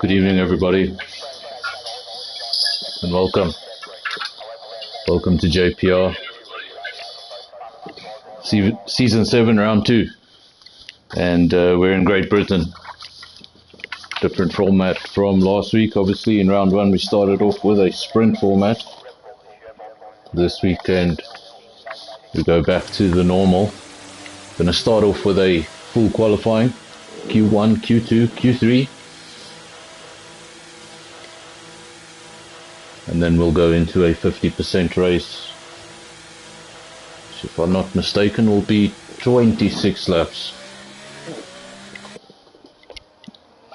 Good evening, everybody, and welcome. Welcome to JPR, Season 7, Round 2. And we're in Great Britain. Different format from last week. Obviously, in Round 1, we started off with a sprint format. This weekend, we go back to the normal. Going to start off with a full qualifying, Q1, Q2, Q3. And then we'll go into a 50% race, which, if I'm not mistaken, will be 26 laps.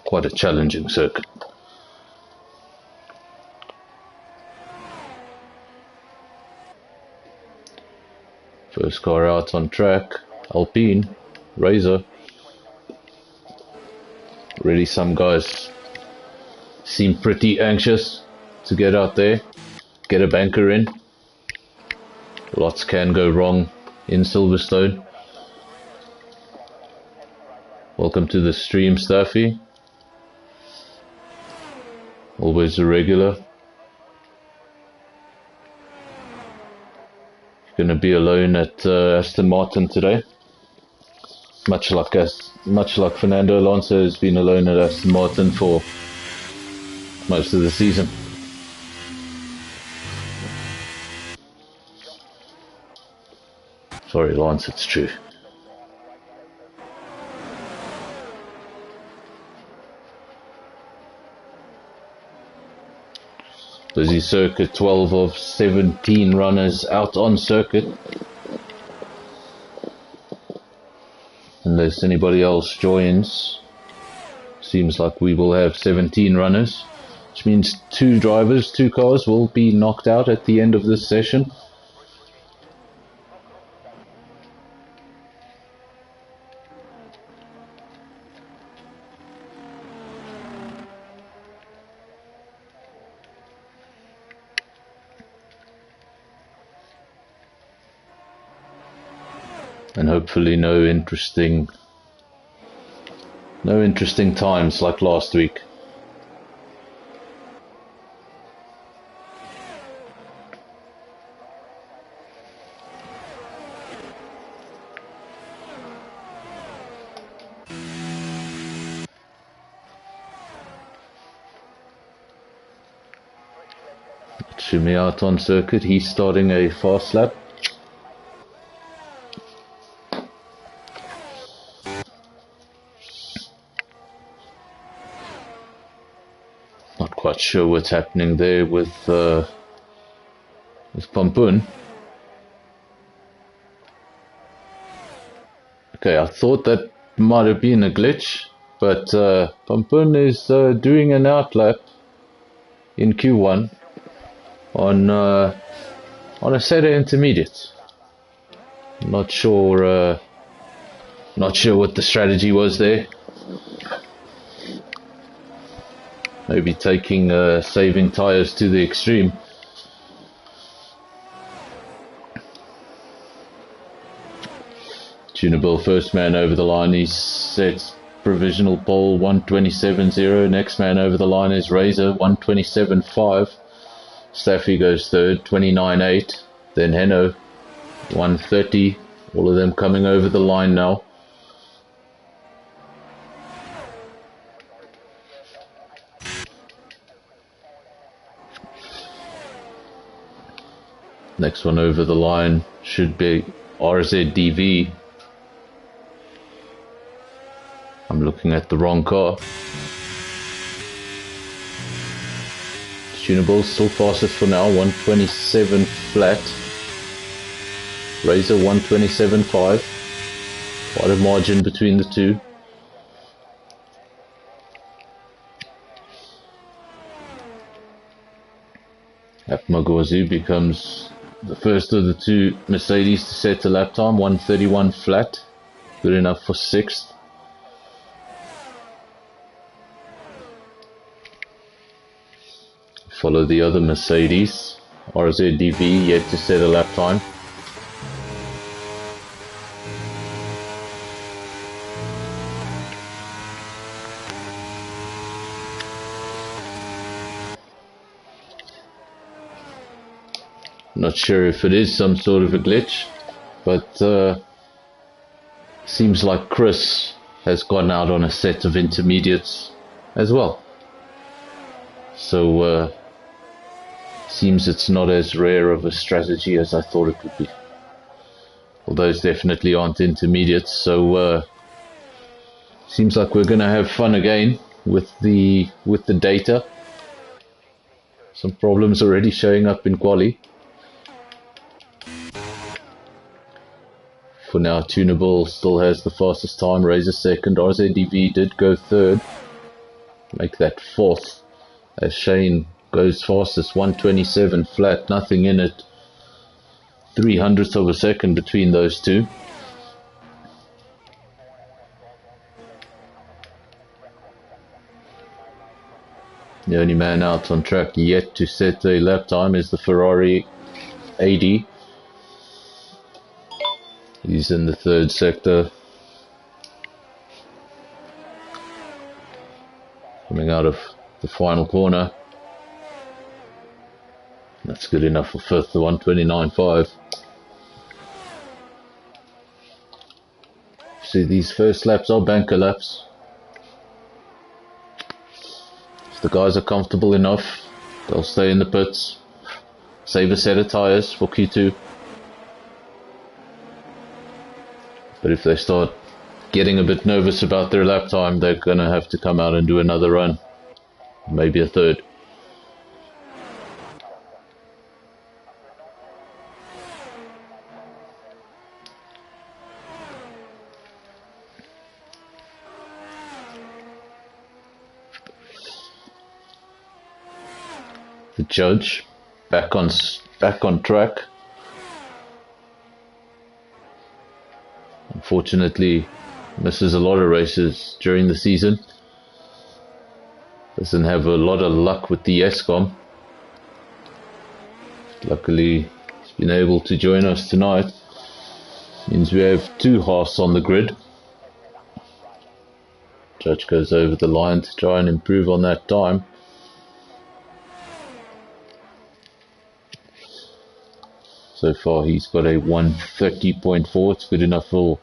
Quite a challenging circuit. First car out on track, Alpine, Razor. Really, some guys seem pretty anxious to get out there, get a banker in. Lots can go wrong in Silverstone. Welcome to the stream, Staffy. Always a regular. Going to be alone at Aston Martin today. Much like Fernando Alonso has been alone at Aston Martin for most of the season. Sorry, Lance, it's true. Busy circuit, 12 of 17 runners out on circuit. Unless anybody else joins, seems like we will have 17 runners, which means 2 drivers, 2 cars will be knocked out at the end of this session. And hopefully no interesting times like last week. Shimmy out on circuit, he's starting a fast lap. Not quite sure what's happening there with Pampun. Okay, I thought that might have been a glitch, but Pampun is doing an outlap in Q1 on a Saturday intermediate. Not sure what the strategy was there. Maybe taking saving tyres to the extreme. Tunable first man over the line. He sets provisional pole 127.0. Next man over the line is Razor 127.5. Staffy goes third 29.8. Then Heno 130. All of them coming over the line now. Next one over the line should be RZDV. I'm looking at the wrong car. Tunable still fastest for now, 127 flat. Razor 127.5. Quite a margin between the two. Apmagozu becomes the first of the 2 Mercedes to set a lap time, 131 flat. Good enough for 6th. Follow the other Mercedes. RZDV yet to set a lap time. Not sure if it is some sort of a glitch, but seems like Chris has gone out on a set of intermediates as well. So seems it's not as rare of a strategy as I thought it would be. Well, those definitely aren't intermediates, so seems like we're going to have fun again with the data. Some problems already showing up in quali. For now, Tunable still has the fastest time, Razor second, RZDV did go third, make that fourth, as Shane goes fastest, 127 flat, nothing in it, 300ths of a second between those two. The only man out on track yet to set a lap time is the Ferrari AD. He's in the third sector. Coming out of the final corner. That's good enough for fifth, the 129.5. See, these first laps are banker laps. If the guys are comfortable enough, they'll stay in the pits. Save a set of tyres for Q2. But if they start getting a bit nervous about their lap time, they're going to have to come out and do another run. Maybe a third. The judge back on track. Unfortunately, misses a lot of races during the season. Doesn't have a lot of luck with the ESCOM. Luckily, he's been able to join us tonight. Means we have two Haas on the grid. Judge goes over the line to try and improve on that time. So far he's got a 130.4, it's good enough for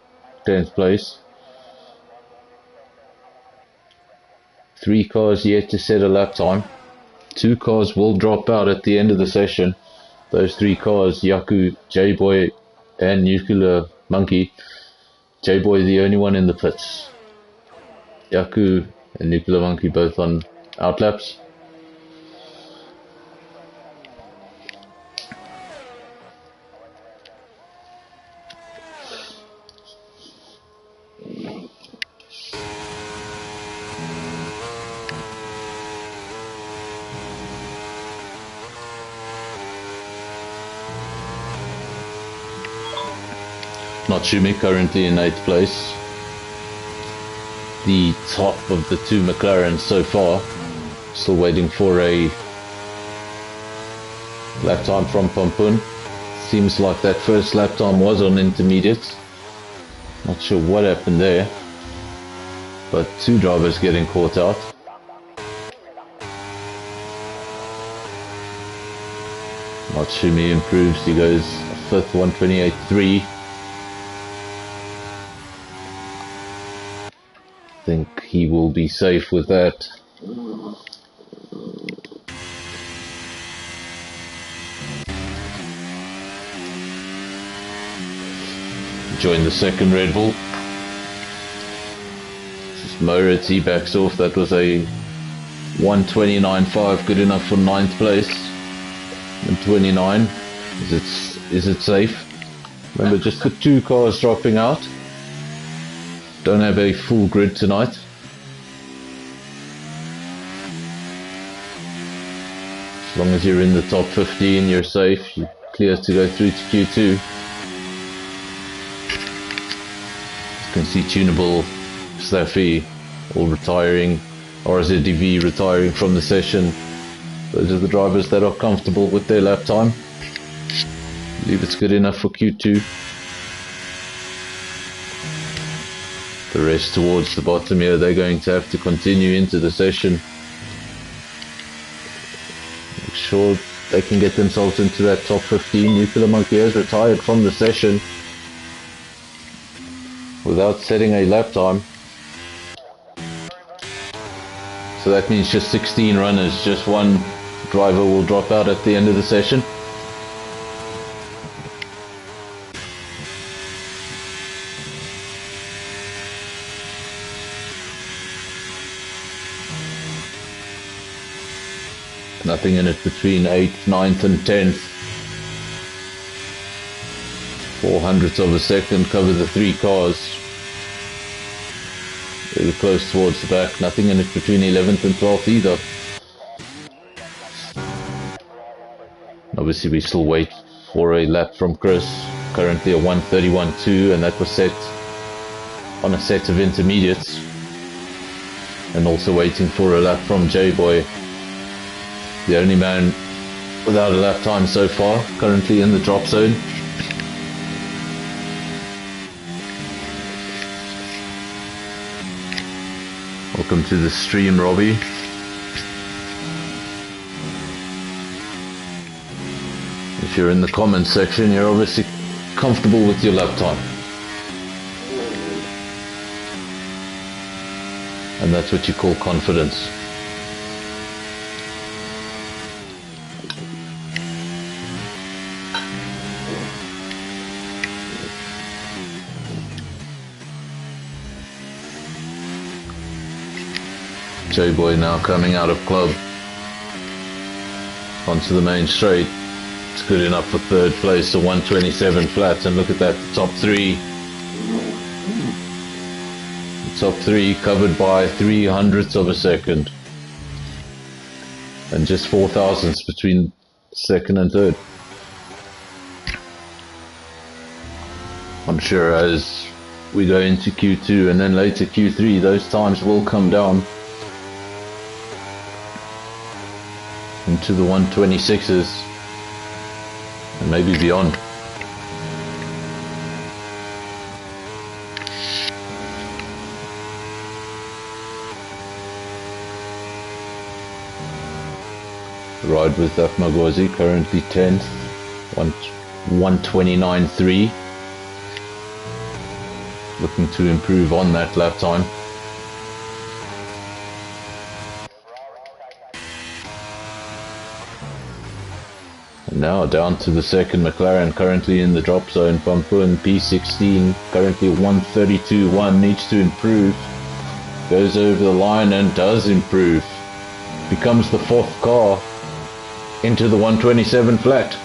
10th place. 3 cars yet to set a lap time. 2 cars will drop out at the end of the session. Those 3 cars, Yaku, J-Boy and Nuclear Monkey. J-Boy the only one in the pits. Yaku and Nuclear Monkey both on outlaps. Natsumi currently in 8th place. The top of the 2 McLarens so far. Still waiting for a lap time from Pampun. Seems like that first lap time was on intermediates. Not sure what happened there. But 2 drivers getting caught out. Natsumi improves, he goes 5th, 128.3. Think he will be safe with that. Join the second Red Bull. This is Moritz, he backs off. That was a 129.5, good enough for 9th place. And 29. Is it safe? Remember, just the 2 cars dropping out. Don't have a full grid tonight. As long as you're in the top 15, you're safe. You're clear to go through to Q2. You can see Tunable, Staffy all retiring. RZDV retiring from the session. Those are the drivers that are comfortable with their lap time. I believe it's good enough for Q2. The rest towards the bottom here, they're going to have to continue into the session. Make sure they can get themselves into that top 15. Nuclear Monkey has retired from the session without setting a lap time. So that means just 16 runners, just one driver will drop out at the end of the session. Nothing in it between 8th, 9th and 10th. 400ths of a second cover the three cars. Really close towards the back. Nothing in it between 11th and 12th either. Obviously we still wait for a lap from Chris. Currently a 1:31.2, and that was set on a set of intermediates. And also waiting for a lap from J-Boy. The only man without a lap time so far, currently in the drop zone. Welcome to the stream, Robbie. If you're in the comments section, you're obviously comfortable with your lap time. And that's what you call confidence. J-Boy now coming out of club onto the main straight. It's good enough for third place, a 1:27 flat, and look at that, the top three. The top three covered by 300ths of a second. And just 4,000ths between second and third. I'm sure as we go into Q2 and then later Q3, those times will come down into the 126s and maybe beyond. Ride with Magwazi, currently 10th, 1:29.3. Looking to improve on that lap time. Now down to the second McLaren, currently in the drop zone. Pampun P16, currently 1:32.1, needs to improve. Goes over the line and does improve. Becomes the fourth car into the 127 flat.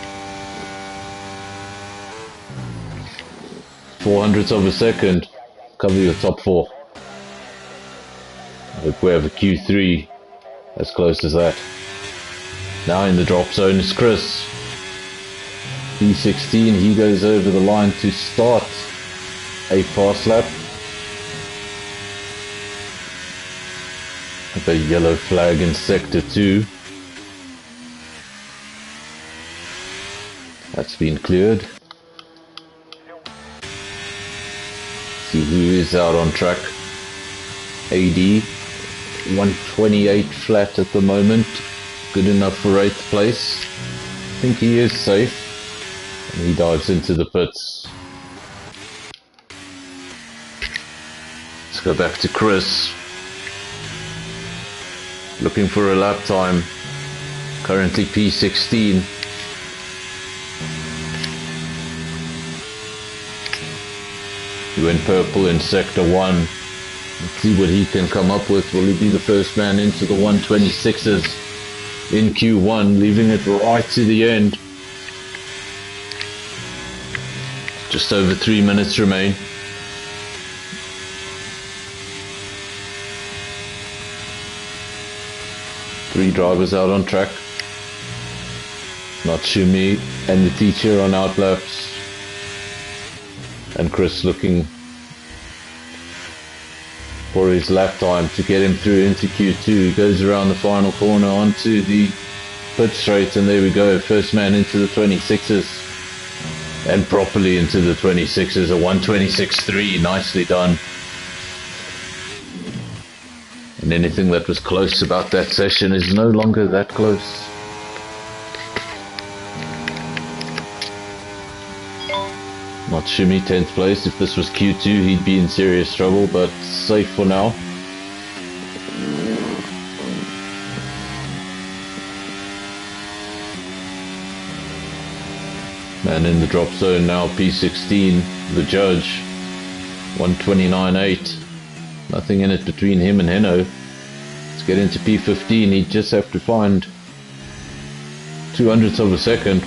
400ths of a second, cover your top four. I hope we have a Q3 as close as that. Now in the drop zone is Chris. P16, he goes over the line to start a fast lap. The yellow flag in sector 2. That's been cleared. See who is out on track. AD, 128 flat at the moment. Good enough for 8th place. I think he is safe. And he dives into the pits. Let's go back to Chris. Looking for a lap time. Currently P16. He went purple in sector 1. Let's see what he can come up with. Will he be the first man into the 126s in Q1, leaving it right to the end? Just over 3 minutes remain. Three drivers out on track. Natsumi and the teacher on out laps. And Chris looking for his lap time to get him through into Q2. He goes around the final corner onto the pit straight, and there we go. First man into the 26s. And properly into the 26s, a 1:26.3. Nicely done. And anything that was close about that session is no longer that close. Not shimmy, 10th place. If this was Q2, he'd be in serious trouble, but safe for now. And in the drop zone now, P16, the judge, 129.8. Nothing in it between him and Heno. Let's get into P15. He'd just have to find 200ths of a second.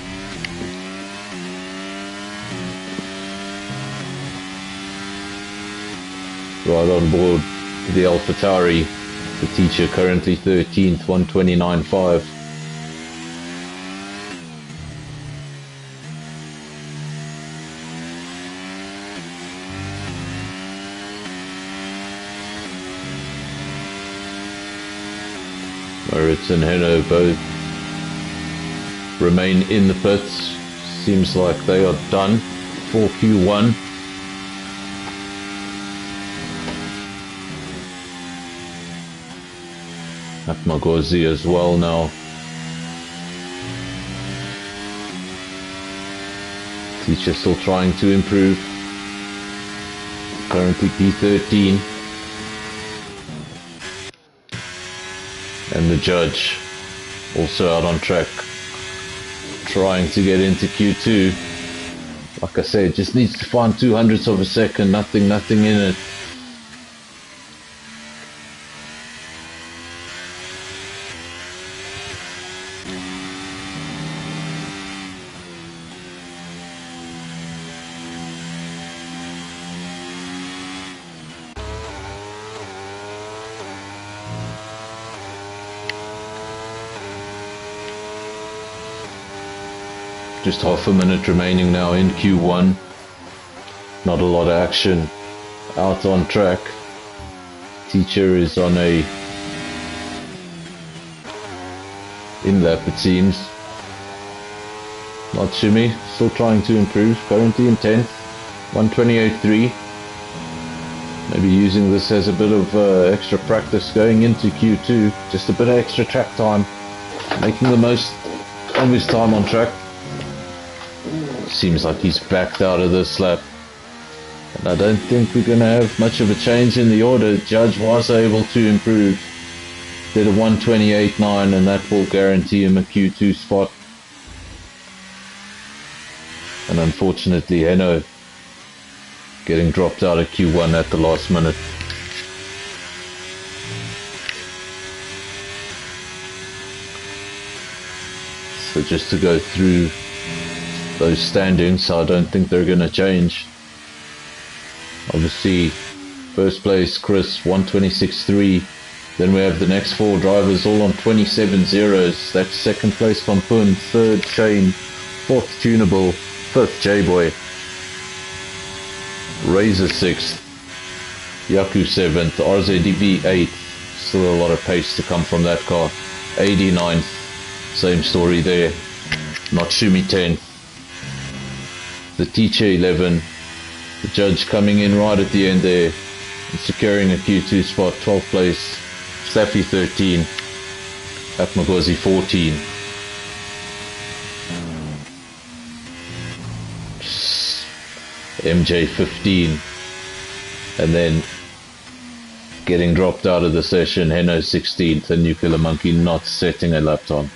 Right on board the AlphaTauri, the teacher currently 13th, 129.5. Moritz and Heno both remain in the pits. Seems like they are done for Q1. Atmagozi as well now. Teacher still trying to improve. Currently P13. And the judge also out on track, trying to get into Q2. Like I said, just needs to find 200ths of a second, nothing in it. Just half a minute remaining now in Q1. Not a lot of action out on track. Teacher is on a in-lap, it seems. Not shimmy, still trying to improve. Currently in 10th, 128.3. Maybe using this as a bit of extra practice going into Q2. Just a bit of extra track time. Making the most of his time on track. Seems like he's backed out of this lap. And I don't think we're going to have much of a change in the order. Judge was able to improve. Did a 128.9 and that will guarantee him a Q2 spot. And unfortunately, Heno getting dropped out of Q1 at the last minute. So just to go through those standings, I don't think they're going to change. Obviously, first place Chris 126.3. Then we have the next four drivers all on 27 zeros. That's second place Pampun, third Shane, fourth Tunable, fifth J-Boy, Razor 6th, Yaku 7th, RZDV 8th. Still a lot of pace to come from that car. 89th, same story there. Natsumi 10th. The teacher 11, the judge coming in right at the end there and securing a Q2 spot, 12th place, Staffy 13, Atmagozi 14. MJ 15, and then getting dropped out of the session, Heno 16th, and Nuclear Monkey not setting a lap time.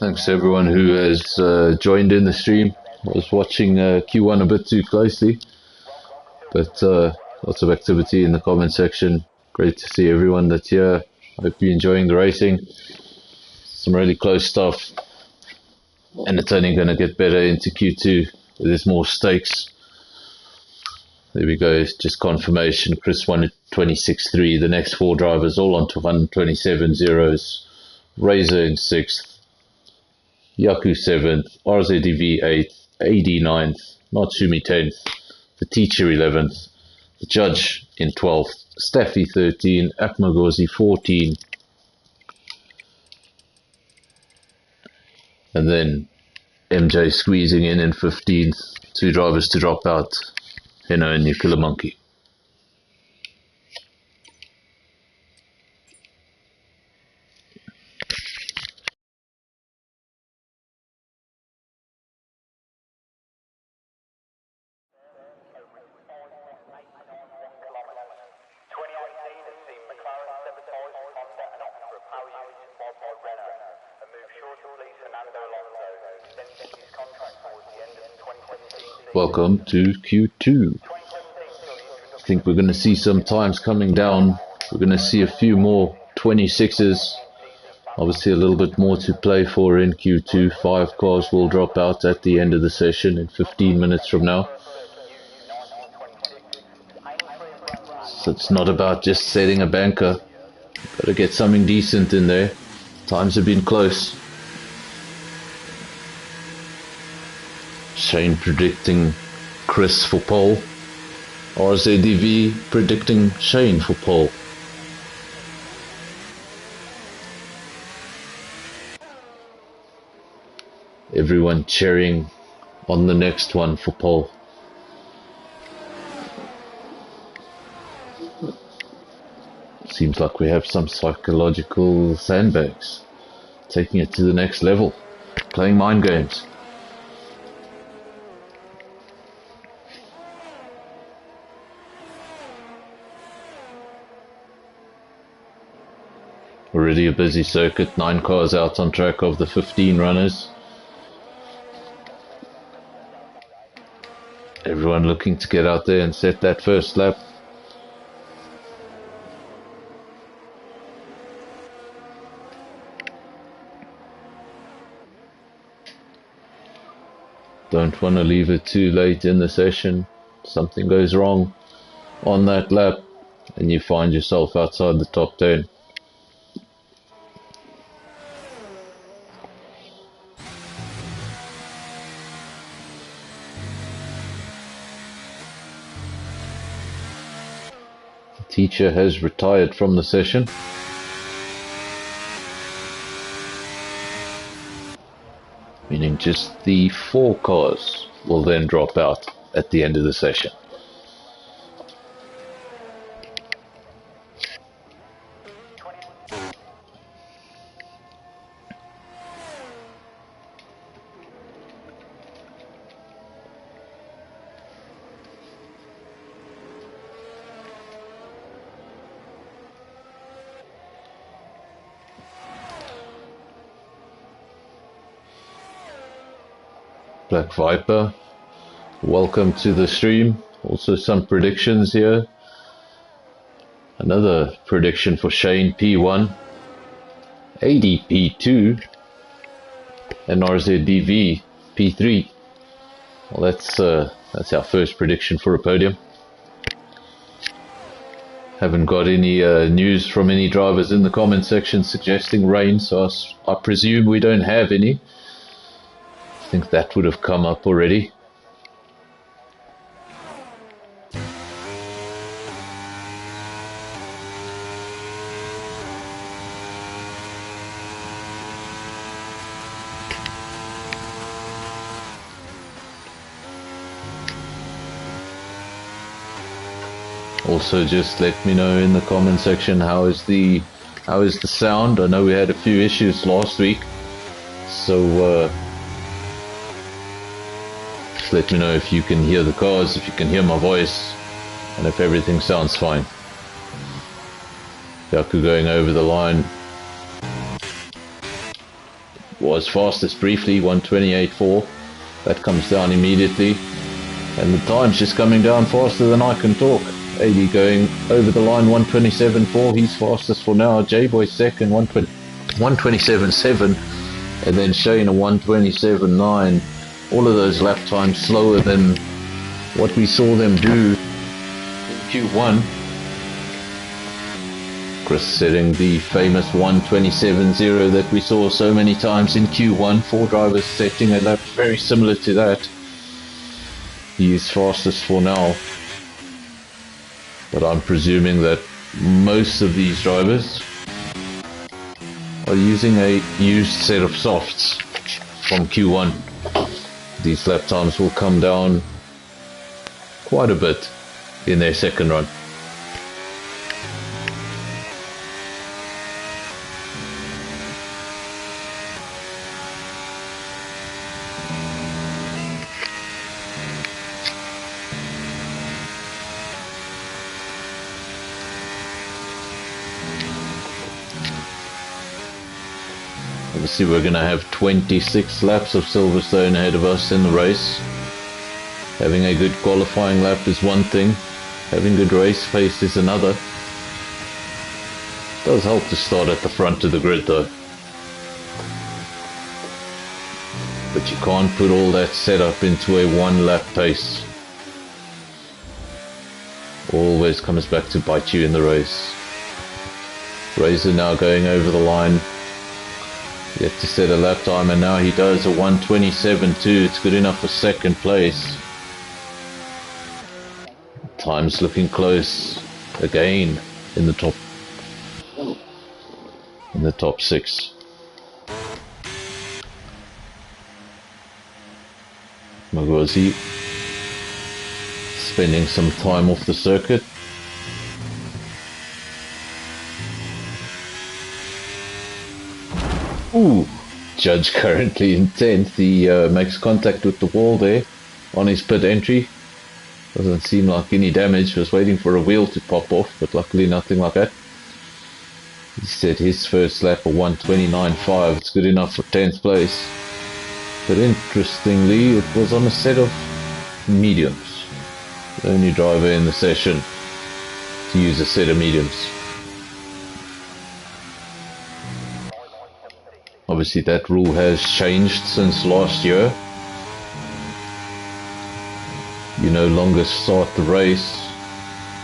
Thanks to everyone who has joined in the stream. I was watching Q1 a bit too closely, but lots of activity in the comment section. Great to see everyone that's here. I hope you're enjoying the racing. Some really close stuff, and it's only going to get better into Q2. There's more stakes. There we go, just confirmation. Chris 126.3. The next four drivers all on 127 zeros. Razor in 6th. Yaku 7th, RZDV 8th, AD 9th, Natsumi 10th, the teacher 11th, the judge in 12th, Steffi 13, Atmagozi 14, and then MJ squeezing in 15th, 2 drivers to drop out, Heno and Nuclear Monkey. Welcome to Q2. I think we're going to see some times coming down. We're going to see a few more 26s. Obviously a little bit more to play for in Q2. 5 cars will drop out at the end of the session in 15 minutes from now. So it's not about just setting a banker. Got to get something decent in there. Times have been close. Shane predicting Chris for pole. RZDV predicting Shane for pole. Everyone cheering on the next one for pole. Seems like we have some psychological sandbags. Taking it to the next level. Playing mind games. Already a busy circuit, 9 cars out on track of the 15 runners. Everyone looking to get out there and set that first lap. Don't want to leave it too late in the session. Something goes wrong on that lap and you find yourself outside the top 10. Teacher has retired from the session. Meaning just the 4 cars will then drop out at the end of the session. Black Viper, welcome to the stream. Also some predictions here. Another prediction for Shane P1, ADP2, and RZDV P3. Well, that's our first prediction for a podium. Haven't got any news from any drivers in the comment section suggesting rain, so I presume we don't have any. I think that would have come up already. Also, just let me know in the comment section how is the sound. I know we had a few issues last week, so just let me know if you can hear the cars, if you can hear my voice, and if everything sounds fine. Yaku going over the line was fastest briefly, 128.4. That comes down immediately, and the time's just coming down faster than I can talk. 80 going over the line, 127.4. He's fastest for now. J-Boy second, 127.7, and then Shane a 127.9. All of those lap times slower than what we saw them do in Q1. Chris setting the famous 1:27.0 that we saw so many times in Q1. 4 drivers setting a lap very similar to that. He is fastest for now, but I'm presuming that most of these drivers are using a used set of softs from Q1. These lap times will come down quite a bit in their second run. Obviously we're going to have 26 laps of Silverstone ahead of us in the race. Having a good qualifying lap is one thing, having good race pace is another. It does help to start at the front of the grid though. But you can't put all that setup into a 1 lap pace. Always comes back to bite you in the race. Razor now going over the line. Yet to set a lap time, and now he does a 1:27.2. It's good enough for second place. Time's looking close again in the top 6. Magosi spending some time off the circuit. Ooh, Judge currently in 10th. He makes contact with the wall there on his pit entry. Doesn't seem like any damage. Was waiting for a wheel to pop off, but luckily nothing like that. He set his first lap of 1:29.5. It's good enough for 10th place. But interestingly, it was on a set of mediums. The only driver in the session to use a set of mediums. Obviously that rule has changed since last year. You no longer start the race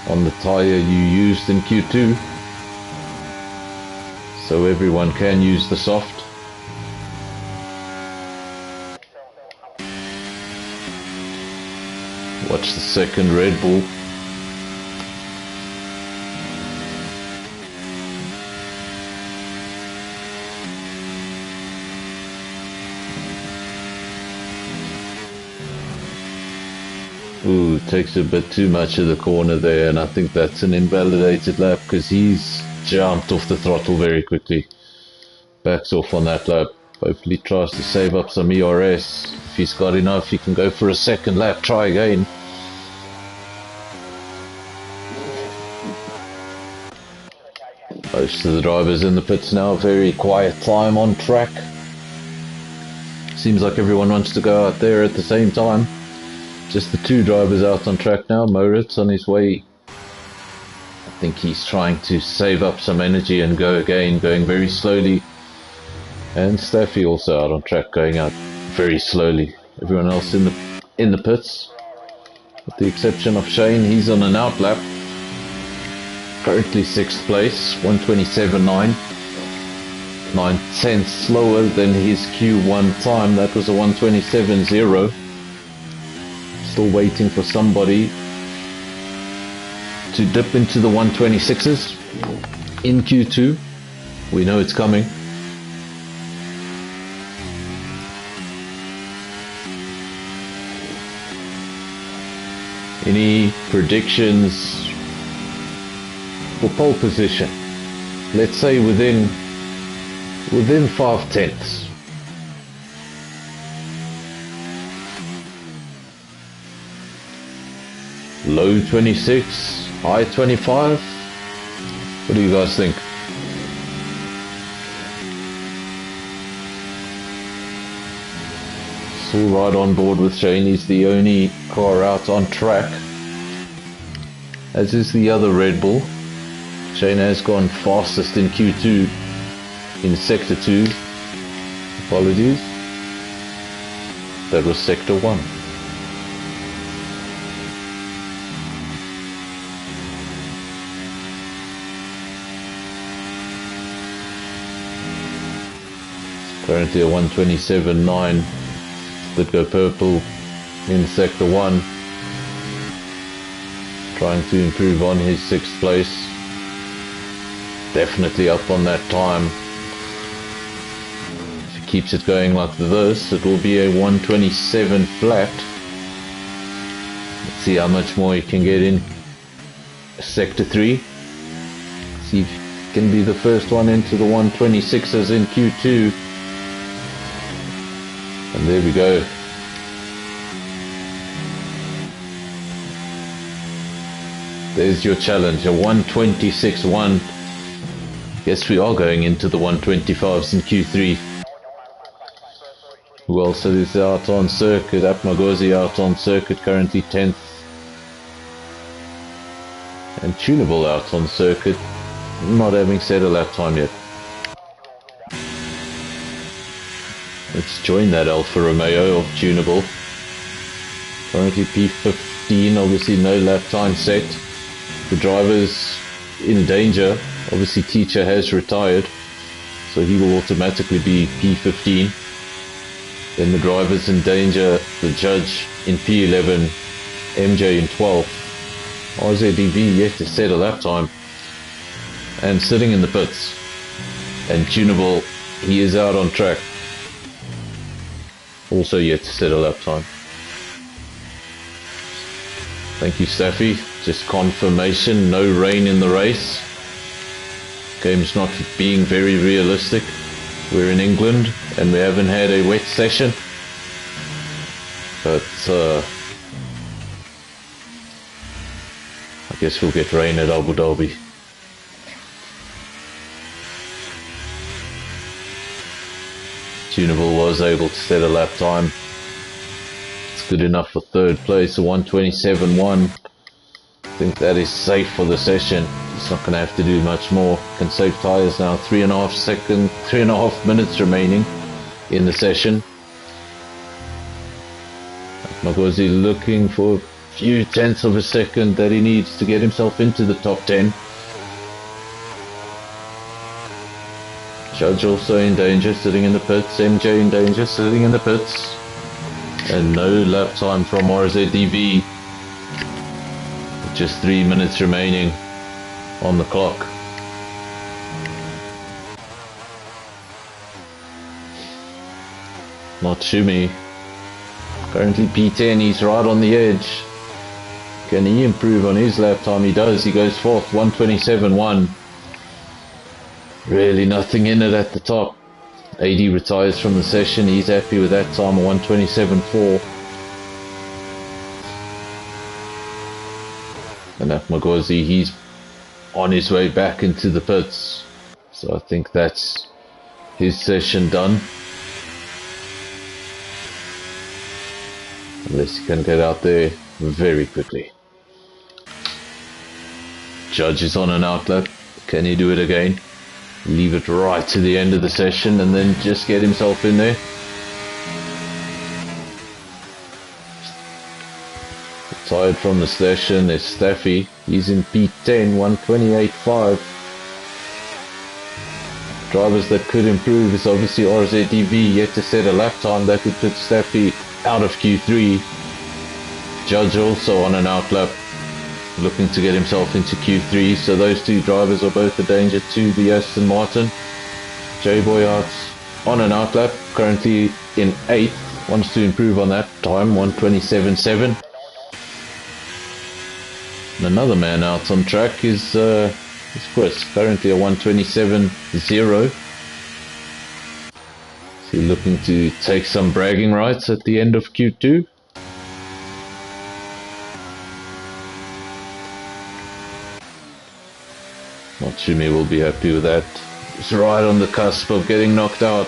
on the tyre you used in Q2. So everyone can use the soft. Watch the second Red Bull. Ooh, takes a bit too much of the corner there, and I think that's an invalidated lap because he's jumped off the throttle very quickly. Backs off on that lap. Hopefully tries to save up some ERS. If he's got enough, he can go for a second lap, try again. Most of the drivers in the pits now, very quiet time on track. Seems like everyone wants to go out there at the same time. Just the 2 drivers out on track now. Moritz on his way. I think he's trying to save up some energy and go again, going very slowly. And Staffy also out on track, going out very slowly. Everyone else in the pits, with the exception of Shane, he's on an out lap. Currently 6th place, 1:27.9. 9/10 slower than his Q1 time. That was a 1:27.0. Still waiting for somebody to dip into the 1:26s in Q2. We know it's coming. Any predictions for pole position? Let's say within 5/10. Low 26, high 25. What do you guys think? Still right on board with Shane. He's the only car out on track, as is the other Red Bull. Shane has gone fastest in Q2 in Sector 2. Apologies. That was Sector 1. Currently a 127.9. Did go purple in sector 1. Trying to improve on his 6th place. Definitely up on that time. If he keeps it going like this, it will be a 127 flat. Let's see how much more he can get in sector 3. See if he can be the first one into the 126s in Q2. And there we go. There's your challenge, a 126.1. Guess we are going into the 125s in Q3. Who else is out on circuit? Apmagozi out on circuit, currently 10th. And Tunable out on circuit, not having set a lap time yet. Let's join that Alfa Romeo of Tunable. Currently P15, obviously no lap time set. The driver's in danger. Obviously Teacher has retired, so he will automatically be P15. Then the driver's in danger, the judge in P11, MJ in 12. RZDV yet to set a lap time. And sitting in the pits. And Tunable, he is out on track. Also yet to set a lap time. Thank you, Staffy. Just confirmation, no rain in the race. Game's not being very realistic. We're in England and we haven't had a wet session. But I guess we'll get rain at Abu Dhabi. Tunable was able to set a lap time. It's good enough for 3rd place, a 127.1. I think that is safe for the session. He's not going to have to do much more. Can save tyres now. 3.5 minutes remaining in the session. Magozi looking for a few tenths of a second that he needs to get himself into the top 10. Judge also in danger, sitting in the pits. MJ in danger, sitting in the pits. And no lap time from RZDV. Just 3 minutes remaining on the clock. Not Shumi. Currently P10, he's right on the edge. Can he improve on his lap time? He does, he goes 4th, 127.1. Really nothing in it at the top. AD retires from the session, he's happy with that time, 127.4. And Magozi, he's on his way back into the pits. So I think that's his session done. Unless he can get out there very quickly. Judge is on an outlap. Can he do it again? Leave it right to the end of the session and then just get himself in there. Retired from the session is Staffy. He's in P10, 128.5. Drivers that could improve is obviously RZDV, yet to set a lap time that would put Staffy out of Q3. Judge also on an outlap, looking to get himself into Q3, so those two drivers are both a danger to the Aston Martin. J-Boy out on an outlap, currently in 8th, wants to improve on that time, 127.7. And another man out on track is Chris, currently a 127.0. Is he looking to take some bragging rights at the end of Q2? Not Shumi will be happy with that. He's right on the cusp of getting knocked out.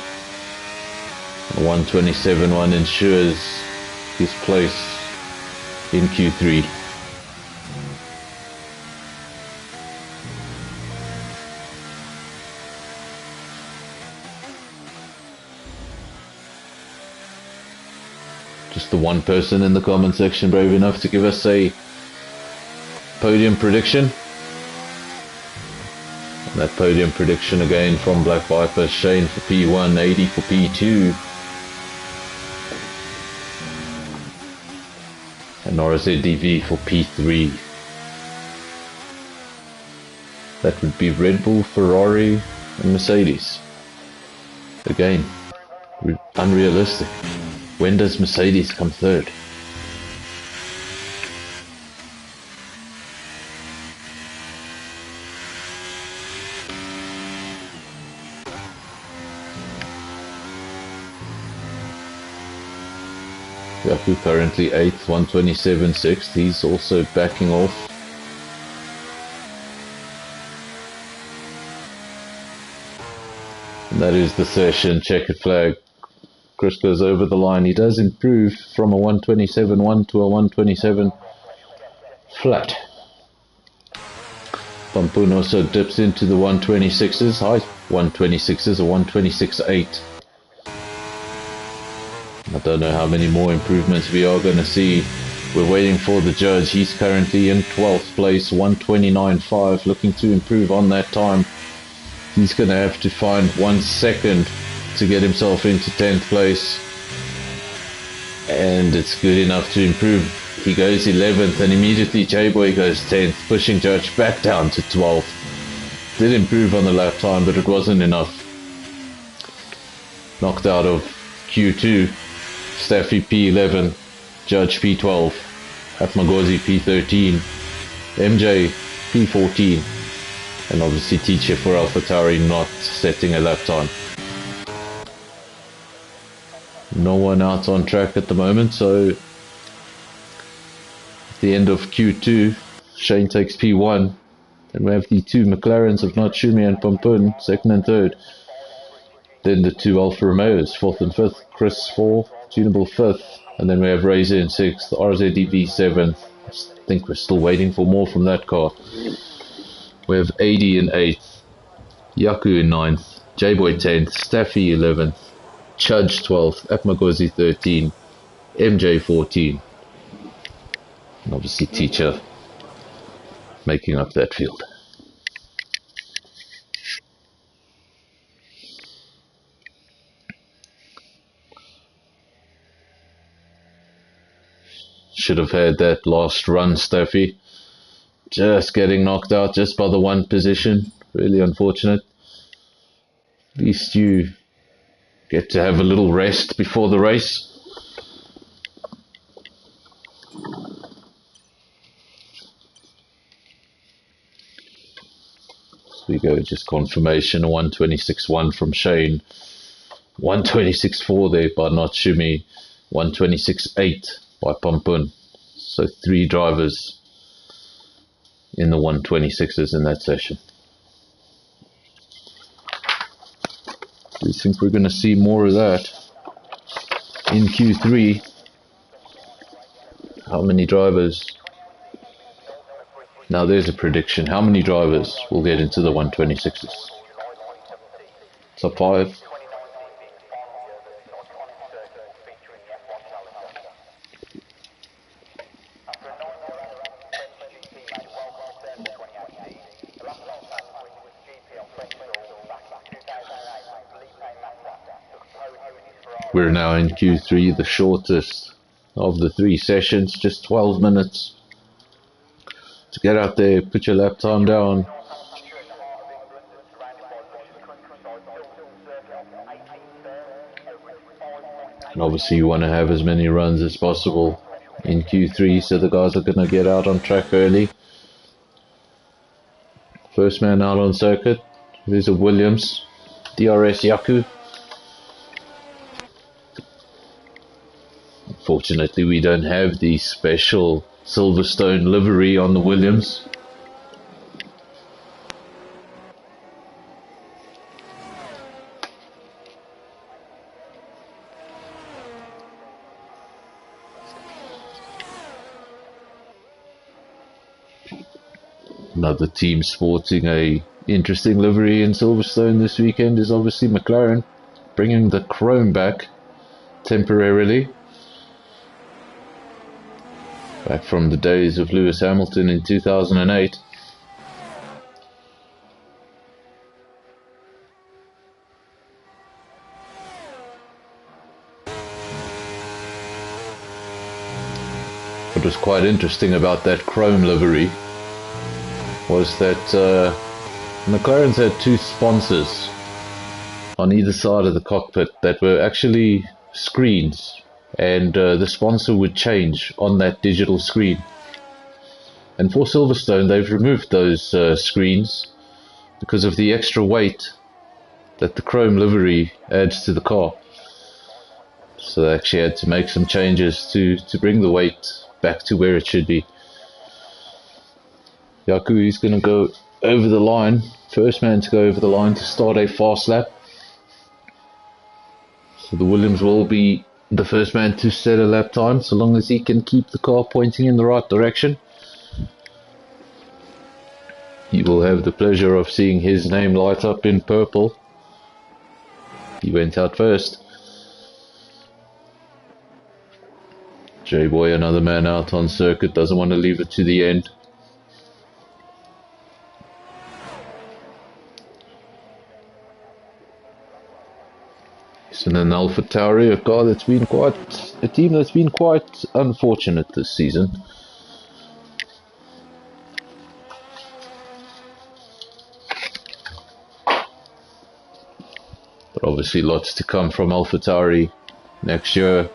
127.1 ensures his place in Q3. Just the one person in the comment section brave enough to give us a podium prediction. That podium prediction again from Black Viper. Shane for P1, 80 for P2. And RZDV for P3. That would be Red Bull, Ferrari and Mercedes. Again, unrealistic. When does Mercedes come third? Yaku currently 8th, 127.6. He's also backing off. And that is the session. Checkered flag. Chris goes over the line. He does improve from a 127.1 to a 127 flat. Pampun also dips into the 126s. High 126s, a 126.8. I don't know how many more improvements we are going to see. We're waiting for the judge. He's currently in 12th place, 129.5, looking to improve on that time. He's going to have to find 1 second to get himself into 10th place. And it's good enough to improve. He goes 11th and immediately J-Boy goes 10th, pushing judge back down to 12th. Did improve on the lap time, but it wasn't enough. Knocked out of Q2. Staffy P11, Judge P12, Atmagozi P13, MJ P14, and obviously Teacher for AlphaTauri not setting a lap time. No one out on track at the moment, so at the end of Q2, Shane takes P1, and we have the 2 McLarens of Natsumi and Pampun, 2nd and 3rd. Then the 2 Alfa Romeos, 4th and 5th, Chris 4, Tunable 5th, and then we have Razor in 6th, RZDV 7th. I think we're still waiting for more from that car. We have AD in 8th, Yaku in 9th, J-Boy 10th, Staffy 11th, Chudge 12th, Atmagozi 13, MJ 14, and obviously Teacher making up that field. Should have had that last run, Staffy. Just getting knocked out just by the 1 position. Really unfortunate. At least you get to have a little rest before the race. So we go, just confirmation, 126.1 from Shane. 126.4 there by Natsumi. 126.8 by Pampun. So 3 drivers in the 126s in that session. Do you think we're going to see more of that in Q3? How many drivers? Now there's a prediction. How many drivers will get into the 126s? Top 5? We're now in Q3, the shortest of the 3 sessions, just 12 minutes to get out there, put your lap time down. And obviously you want to have as many runs as possible in Q3, so the guys are going to get out on track early. First man out on circuit, there's a Williams, DRS Yaku. Unfortunately, we don't have the special Silverstone livery on the Williams. Another team sporting a interesting livery in Silverstone this weekend is obviously McLaren, bringing the chrome back temporarily. Back from the days of Lewis Hamilton in 2008. what was quite interesting about that chrome livery was that McLaren's had two sponsors on either side of the cockpit that were actually screens, and the sponsor would change on that digital screen. And for Silverstone, they've removed those screens because of the extra weight that the chrome livery adds to the car. So they actually had to make some changes to bring the weight back to where it should be. Yaku is going to go over the line, first man to go over the line to start a fast lap. So the Williams will be the first man to set a lap time, so long as he can keep the car pointing in the right direction. You will have the pleasure of seeing his name light up in purple. He went out first. J-Boy, another man out on circuit, doesn't want to leave it to the end. It's an AlphaTauri, a car that's been a team that's been quite unfortunate this season. But obviously lots to come from AlphaTauri next year,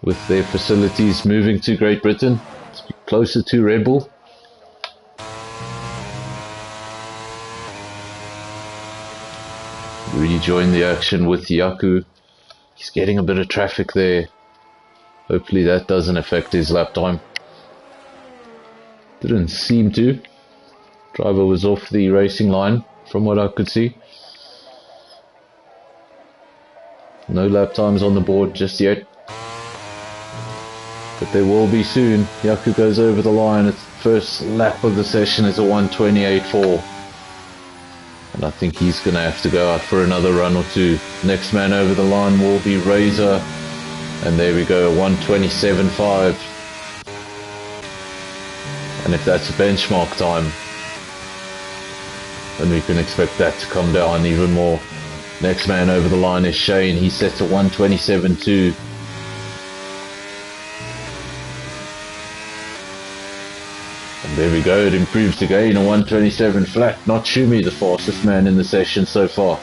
with their facilities moving to Great Britain, to be closer to Red Bull. Rejoin the action with Yaku. He's getting a bit of traffic there. Hopefully that doesn't affect his lap time. Didn't seem to. Driver was off the racing line from what I could see. No lap times on the board just yet, but there will be soon. Yaku goes over the line. Its first lap of the session is a 1:28.4. And I think he's going to have to go out for another run or two. Next man over the line will be Razor. And there we go, 1:27.5. And if that's a benchmark time, then we can expect that to come down even more. Next man over the line is Shane. He's set to 1:27.2. And there we go, it improves again, a 1:27 flat. Not Shumi, the fastest man in the session so far.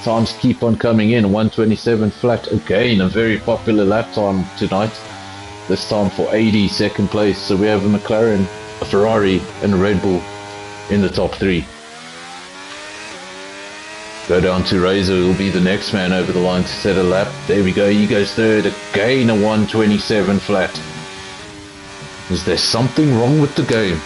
Times keep on coming in, 1:27 flat again, a very popular lap time tonight. This time for 80, second place. So we have a McLaren, a Ferrari and a Red Bull in the top three. Go down to Razor, who will be the next man over the line to set a lap. There we go, he goes third, again a 1:27 flat. Is there something wrong with the game?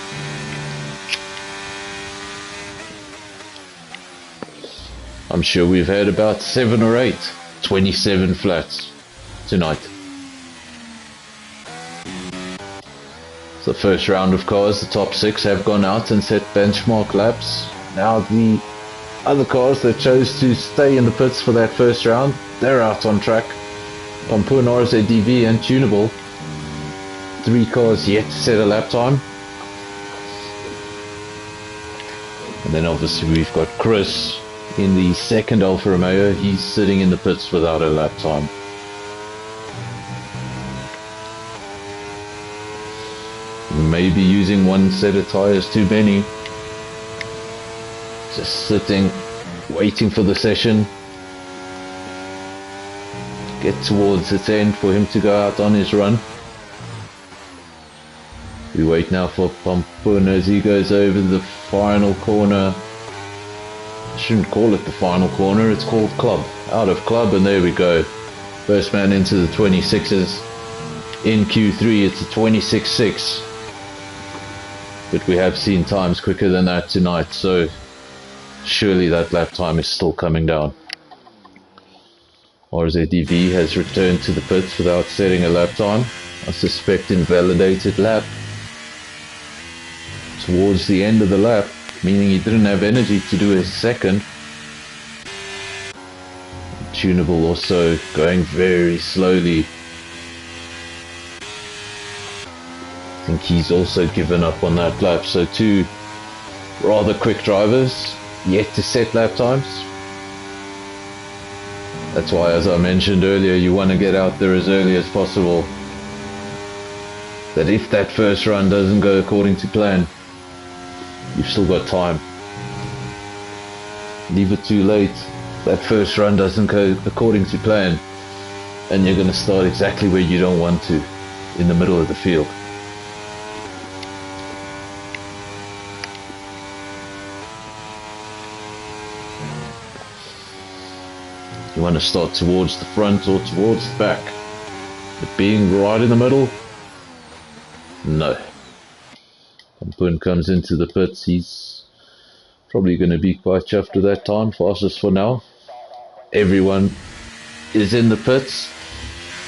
I'm sure we've had about 7 or 8 27 flats tonight. So the first round of cars, the top 6 have gone out and set benchmark laps. Now the other cars that chose to stay in the pits for that first round, they're out on track. Pampun, RZDV and Tunable. 3 cars yet to set a lap time. And then obviously we've got Chris in the second Alfa Romeo. He's sitting in the pits without a lap time. Maybe using one set of tyres too many. Just sitting, waiting for the session. Get towards its end for him to go out on his run. We wait now for Pampun as he goes over the final corner. I shouldn't call it the final corner, it's called club. Out of club, and there we go. First man into the 26s. In Q3 it's a 26.6. But we have seen times quicker than that tonight, so surely that lap time is still coming down. RZDV has returned to the pits without setting a lap time. I suspect invalidated lap towards the end of the lap, meaning he didn't have energy to do his second. Tunable also going very slowly. I think he's also given up on that lap. So 2 rather quick drivers yet to set lap times. That's why, as I mentioned earlier, you want to get out there as early as possible. that if that first run doesn't go according to plan, you've still got time. Leave it too late, that first run doesn't go according to plan, and you're going to start exactly where you don't want to, in the middle of the field. You want to start towards the front or towards the back, but being right in the middle, no. Pampun comes into the pits. He's probably going to be quite chuffed with that time. Fastest for now. Everyone is in the pits.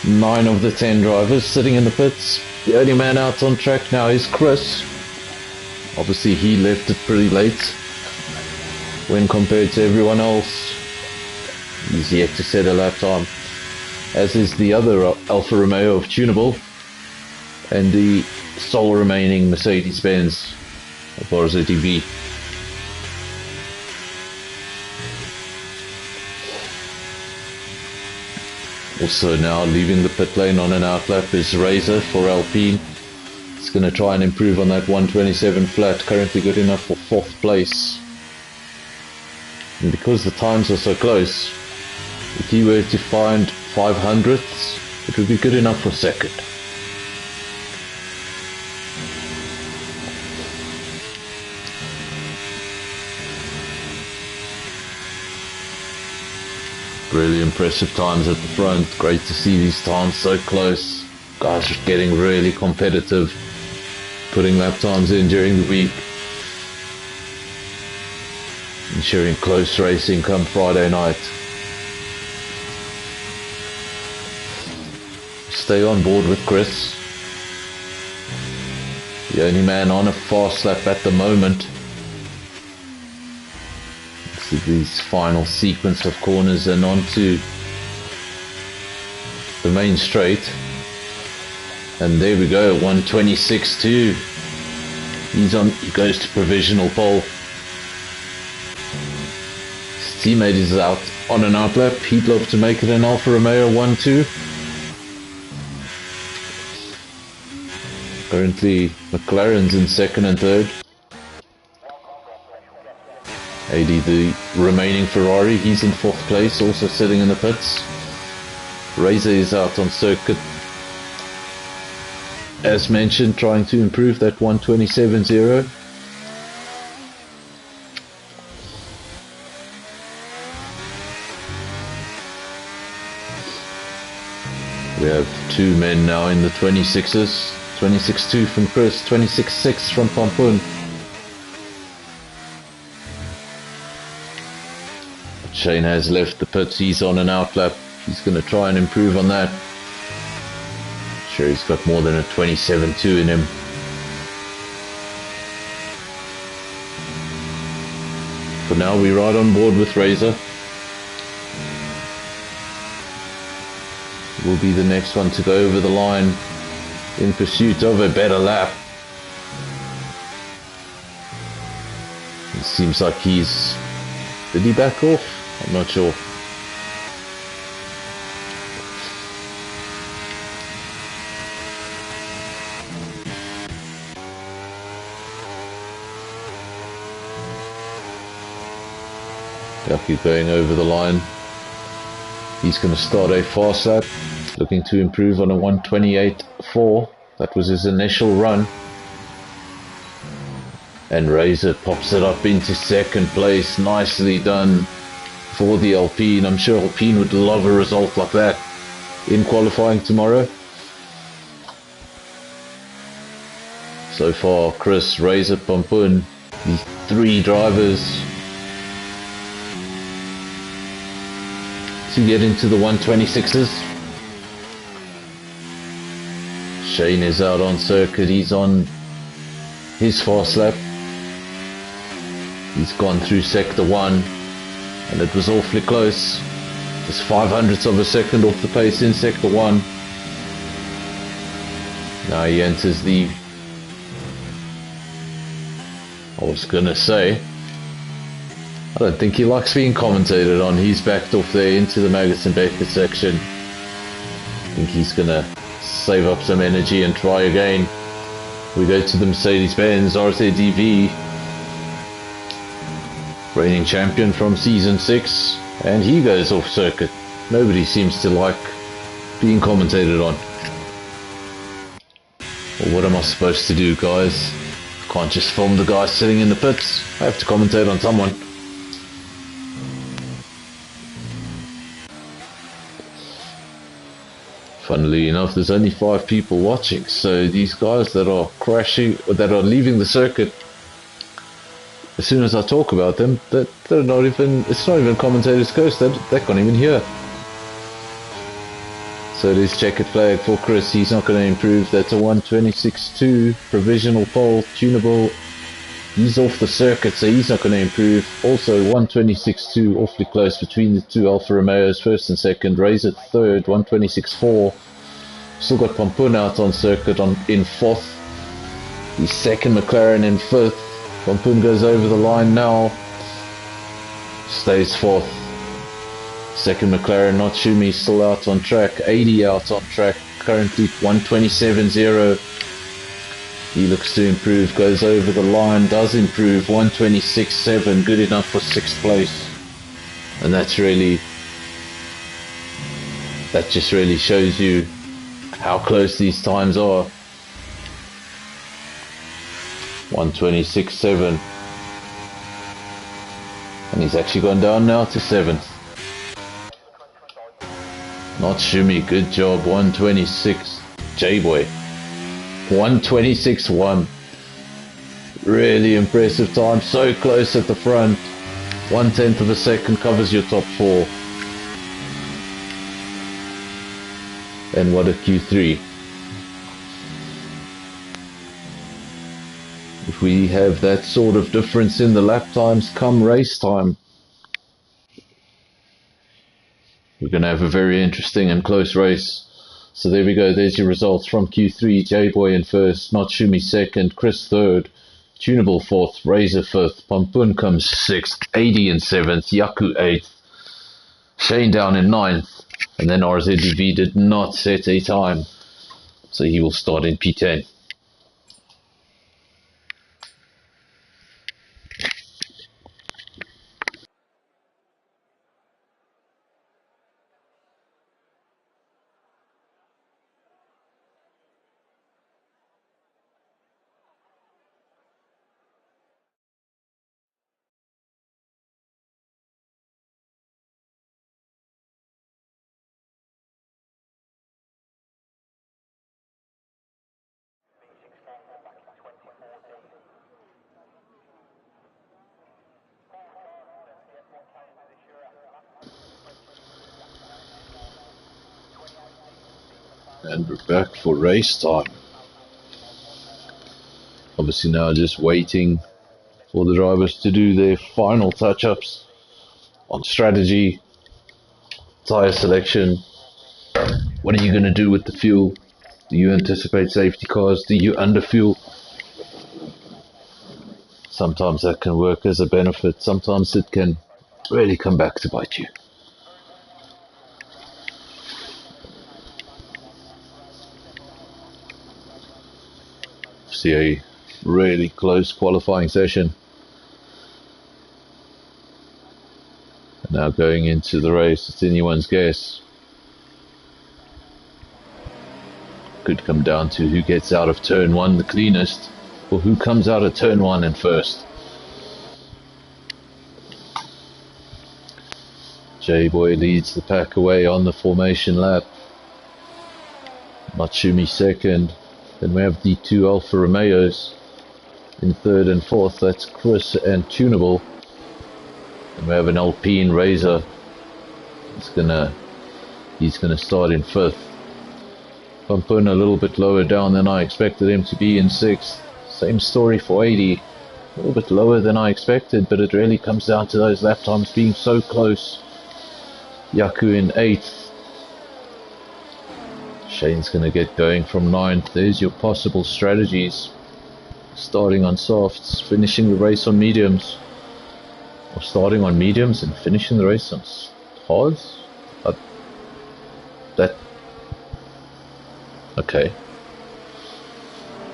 9 of the 10 drivers sitting in the pits. The only man out on track now is Chris. Obviously he left it pretty late when compared to everyone else. He's yet to set a lap time, as is the other Alfa Romeo of Tunable and the sole remaining Mercedes-Benz of RZTV. Also now leaving the pit lane on an outlap is Razor for Alpine. He's going to try and improve on that 127 flat, currently good enough for 4th place. And because the times are so close, if he were to find 500ths, it would be good enough for 2nd. Really impressive times at the front. Great to see these times so close. Guys are getting really competitive, putting lap times in during the week, ensuring close racing come Friday night. Stay on board with Chris, the only man on a fast lap at the moment. See these final sequence of corners and onto the main straight, and there we go, 126.2. He goes to provisional pole. His teammate is out on an outlap. He'd love to make it an Alfa Romeo 1-2. Currently McLaren's in 2nd and 3rd. AD, the remaining Ferrari, he's in 4th place, also sitting in the pits. Razor is out on circuit, as mentioned, trying to improve that 127.0. We have 2 men now in the 26s. 26.2 from Chris, 26.6 from Pampun. Shane has left the pits. He's on an outlap. He's going to try and improve on that. Sure, he's got more than a 27.2 in him. For now, we ride on board with Razor. Will be the next one to go over the line in pursuit of a better lap. It seems like he's... Did he back off? I'm not sure. Ducky going over the line. He's going to start a fast lap, looking to improve on a 128.4. That was his initial run. And Razor pops it up into 2nd place. Nicely done for the Alpine. I'm sure Alpine would love a result like that in qualifying tomorrow. So far, Chris, Razor, Pampun, the 3 drivers to get into the 126s. Shane is out on circuit. He's on his fast lap. He's gone through sector 1, and it was awfully close. Just 500ths of a second off the pace in sector 1. Now he enters the... I was gonna say, I don't think he likes being commentated on. He's backed off there into the Magnussen Beckett section. I think he's gonna save up some energy and try again. We go to the Mercedes-Benz RZDV, reigning champion from season 6, and he goes off circuit. Nobody seems to like being commentated on. Well, what am I supposed to do, guys? I can't just film the guy sitting in the pits. I have to commentate on someone. Funnily enough, there's only 5 people watching, so these guys that are crashing, or that are leaving the circuit, as soon as I talk about them, they're not even, it's not even commentator's curse, they can't even hear. So it is checkered flag for Chris, he's not going to improve. That's a 126.2 provisional pole, tunable. He's off the circuit, so he's not going to improve. Also 126.2, awfully close between the 2 Alfa Romeos, first and second. Razor third, 126.4. Still got Pompun out on circuit in 4th. The second McLaren in 5th. Pompun goes over the line now. Stays 4th. Second McLaren, not Schumi, still out on track. 80 out on track. Currently 127.0. He looks to improve, goes over the line, does improve, 126.7, good enough for 6th place. And that just really shows you how close these times are. 126.7. And he's actually gone down now to 7th. Not Schumi, good job, 126. J-Boy. 126.1. Really impressive time, so close at the front. 1/10 of a second covers your top 4. And what a Q3. If we have that sort of difference in the lap times come race time, we're going to have a very interesting and close race. So there we go, there's your results from Q3. J-Boy in 1st, Not Schumi 2nd, Chris 3rd, Tunable 4th, Razor 5th, Pompun comes 6th, 80 in 7th, Yaku 8th, Shane down in 9th, and then RZDV did not set a time, so he will start in P10. And we're back for race time. Obviously now just waiting for the drivers to do their final touch-ups on strategy, tyre selection. What are you going to do with the fuel? Do you anticipate safety cars? Do you underfuel? Sometimes that can work as a benefit. Sometimes it can really come back to bite you. See a really close qualifying session. And now going into the race, it's anyone's guess. Could come down to who gets out of turn 1 the cleanest, or who comes out of turn 1 in first. J-Boy leads the pack away on the formation lap. Matsumi 2nd. Then we have the 2 Alfa Romeos in 3rd and 4th. That's Chris and Tunable. And we have an Alpine Razor. He's gonna start in 5th. Pompun a little bit lower down than I expected him to be in 6th. Same story for 80. A little bit lower than I expected, but it really comes down to those lap times being so close. Yaku in 8th. Shane's going to get going from 9th. There's your possible strategies. Starting on softs, finishing the race on mediums. Or starting on mediums and finishing the race on hards? Okay.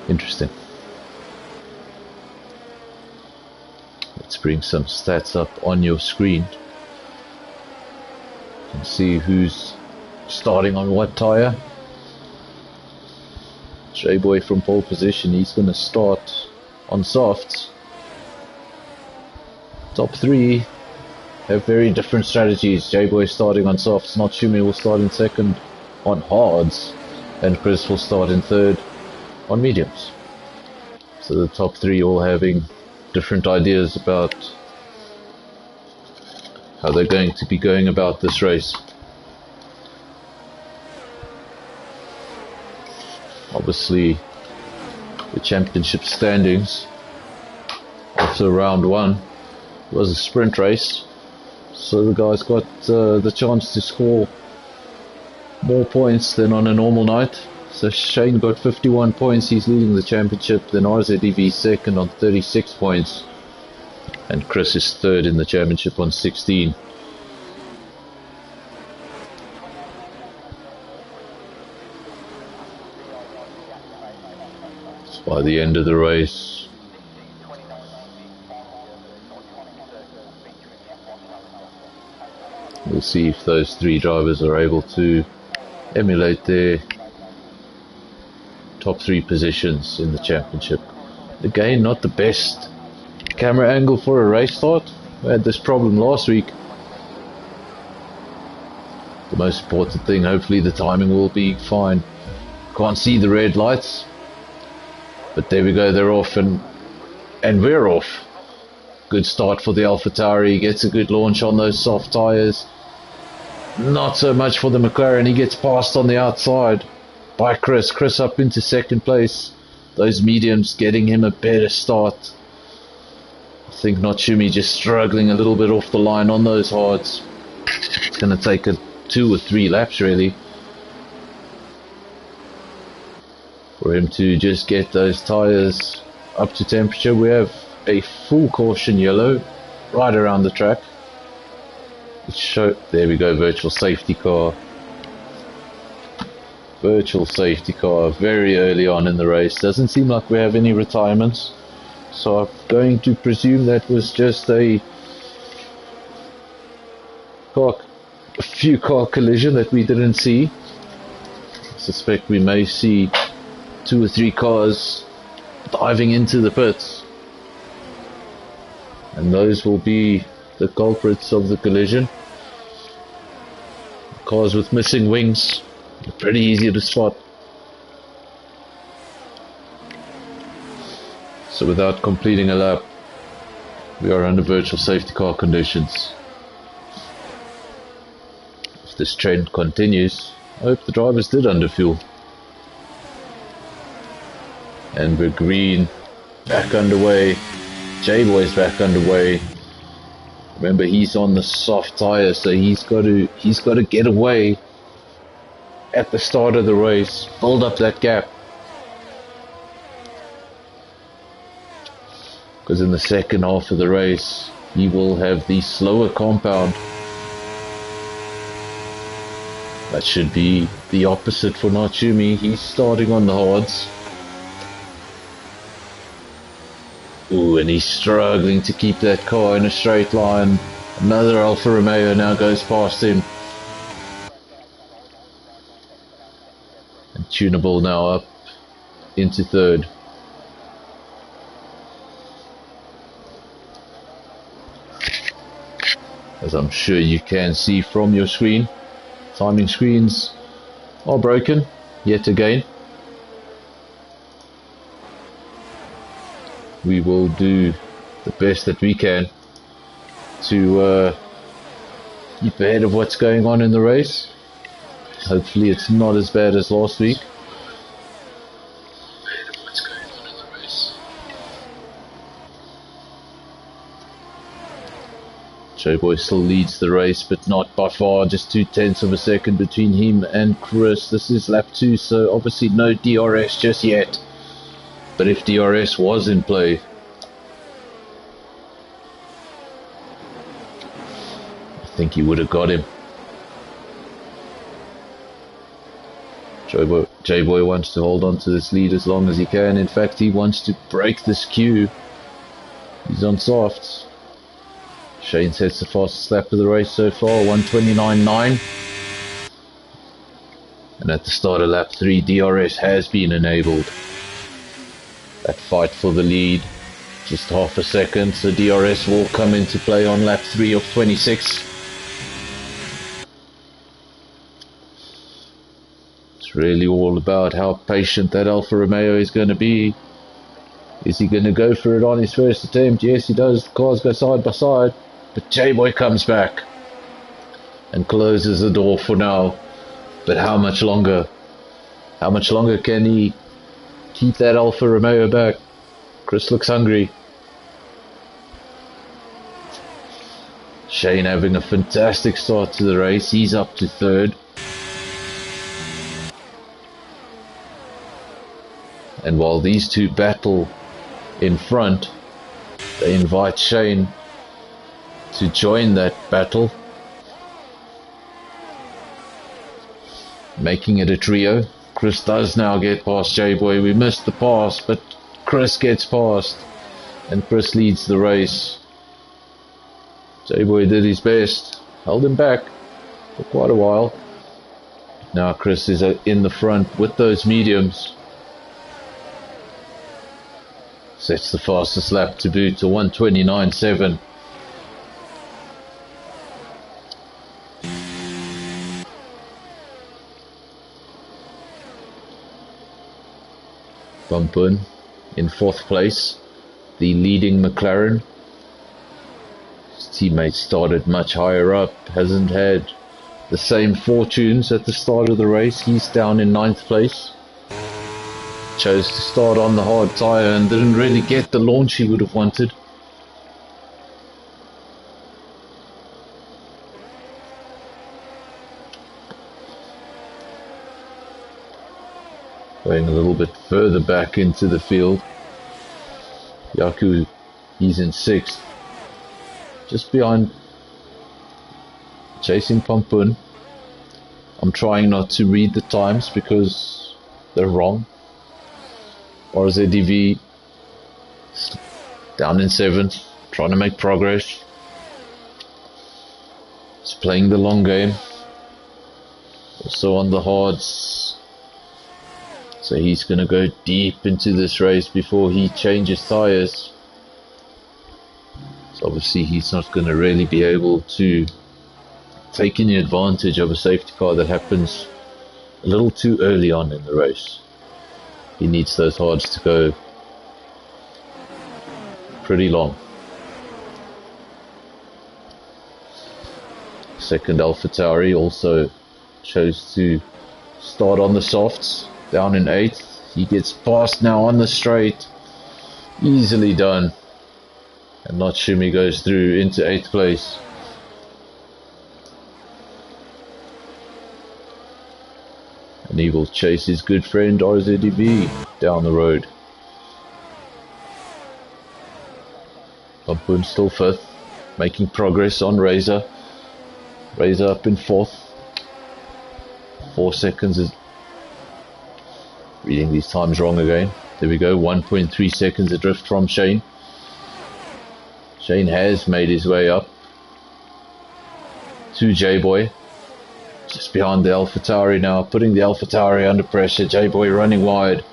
Interesting. Let's bring some stats up on your screen. You can see who's starting on what tyre. J-Boy from pole position, he's going to start on softs. Top three have very different strategies. J-Boy starting on softs, Natsumi will start in second on hards, and Chris will start in third on mediums. So the top three all having different ideas about how they're going to be going about this race. Obviously, the championship standings after round one was a sprint race, so the guys got the chance to score more points than on a normal night. So Shane got 51 points, he's leading the championship. Then RZEV second on 36 points, and Chris is third in the championship on 16. So by the end of the race, we'll see if those three drivers are able to emulate their top three positions in the championship. Again, not the best camera angle for a race start. We had this problem last week. The most important thing, hopefully the timing will be fine. Can't see the red lights, but there we go, they're off, and we're off. Good start for the AlphaTauri, gets a good launch on those soft tyres. Not so much for the McLaren, he gets passed on the outside by Chris. Chris up into second place. Those mediums getting him a better start. I think Natsumi just struggling a little bit off the line on those hards. It's going to take 2 or 3 laps really for him to just get those tyres up to temperature. We have a full caution yellow right around the track. There we go, virtual safety car. Virtual safety car very early on in the race. Doesn't seem like we have any retirements, so I'm going to presume that was just a few car collision that we didn't see. I suspect we may see 2 or 3 cars diving into the pits, and those will be the culprits of the collision. Cars with missing wings, pretty easy to spot. So without completing a lap, we are under virtual safety car conditions. If this trend continues, I hope the drivers did underfuel. And we're green, back underway. J-Boy's back underway. Remember, he's on the soft tyre, so he's got to get away at the start of the race, build up that gap. Because in the second half of the race, he will have the slower compound. That should be the opposite for Natsumi. He's starting on the hards. Ooh, and he's struggling to keep that car in a straight line. Another Alfa Romeo now goes past him. And Tunable now up into third. As I'm sure you can see from your screen, timing screens are broken yet again. We will do the best that we can to keep ahead of what's going on in the race. Hopefully it's not as bad as last week. J-Boy still leads the race, but not by far, just 0.2 of a second between him and Chris. This is lap 2, so obviously no DRS just yet. But if DRS was in play, I think he would have got him. J-Boy wants to hold on to this lead as long as he can. In fact, he wants to break this queue. He's on softs. Shane sets the fastest lap of the race so far, 1:29.9. And at the start of lap 3, DRS has been enabled. That fight for the lead, just half a second, so DRS will come into play on lap 3 of 26. It's really all about how patient that Alfa Romeo is going to be. Is he going to go for it on his first attempt? Yes, he does. The cars go side by side. But J-Boy comes back and closes the door for now. But how much longer? How much longer can he keep that Alfa Romeo back? Chris looks hungry. Shane having a fantastic start to the race. He's up to third. And while these two battle in front, they invite Shane to join that battle, making it a trio. Chris does now get past J-Boy. We missed the pass, but Chris gets past, and Chris leads the race. J-Boy did his best, held him back for quite a while. Now Chris is in the front with those mediums. Sets the fastest lap to boot to 1:29.7. Bumpun in 4th place, the leading McLaren. His teammate started much higher up, hasn't had the same fortunes at the start of the race. He's down in 9th place. Chose to start on the hard tyre and didn't really get the launch he would have wanted. Going a little bit further back into the field. Yaku, he's in 6th. Just behind, chasing Pampun. I'm trying not to read the times because they're wrong. RZDV down in 7th, trying to make progress. He's playing the long game. Also on the hards. So he's going to go deep into this race before he changes tyres. So obviously he's not going to really be able to take any advantage of a safety car that happens a little too early on in the race. He needs those hards to go pretty long. Second AlphaTauri also chose to start on the softs, down in 8th. He gets past now on the straight. Easily done. And Natshumi goes through into 8th place. And he will chase his good friend RZDV down the road. Pampun still 5th, making progress on Razor. Razor up in 4th. 4 seconds is reading these times wrong again. There we go, 1.3 seconds adrift from Shane. Shane has made his way up to J-Boy. Just behind the AlphaTauri now, putting the AlphaTauri under pressure. J-Boy running wide,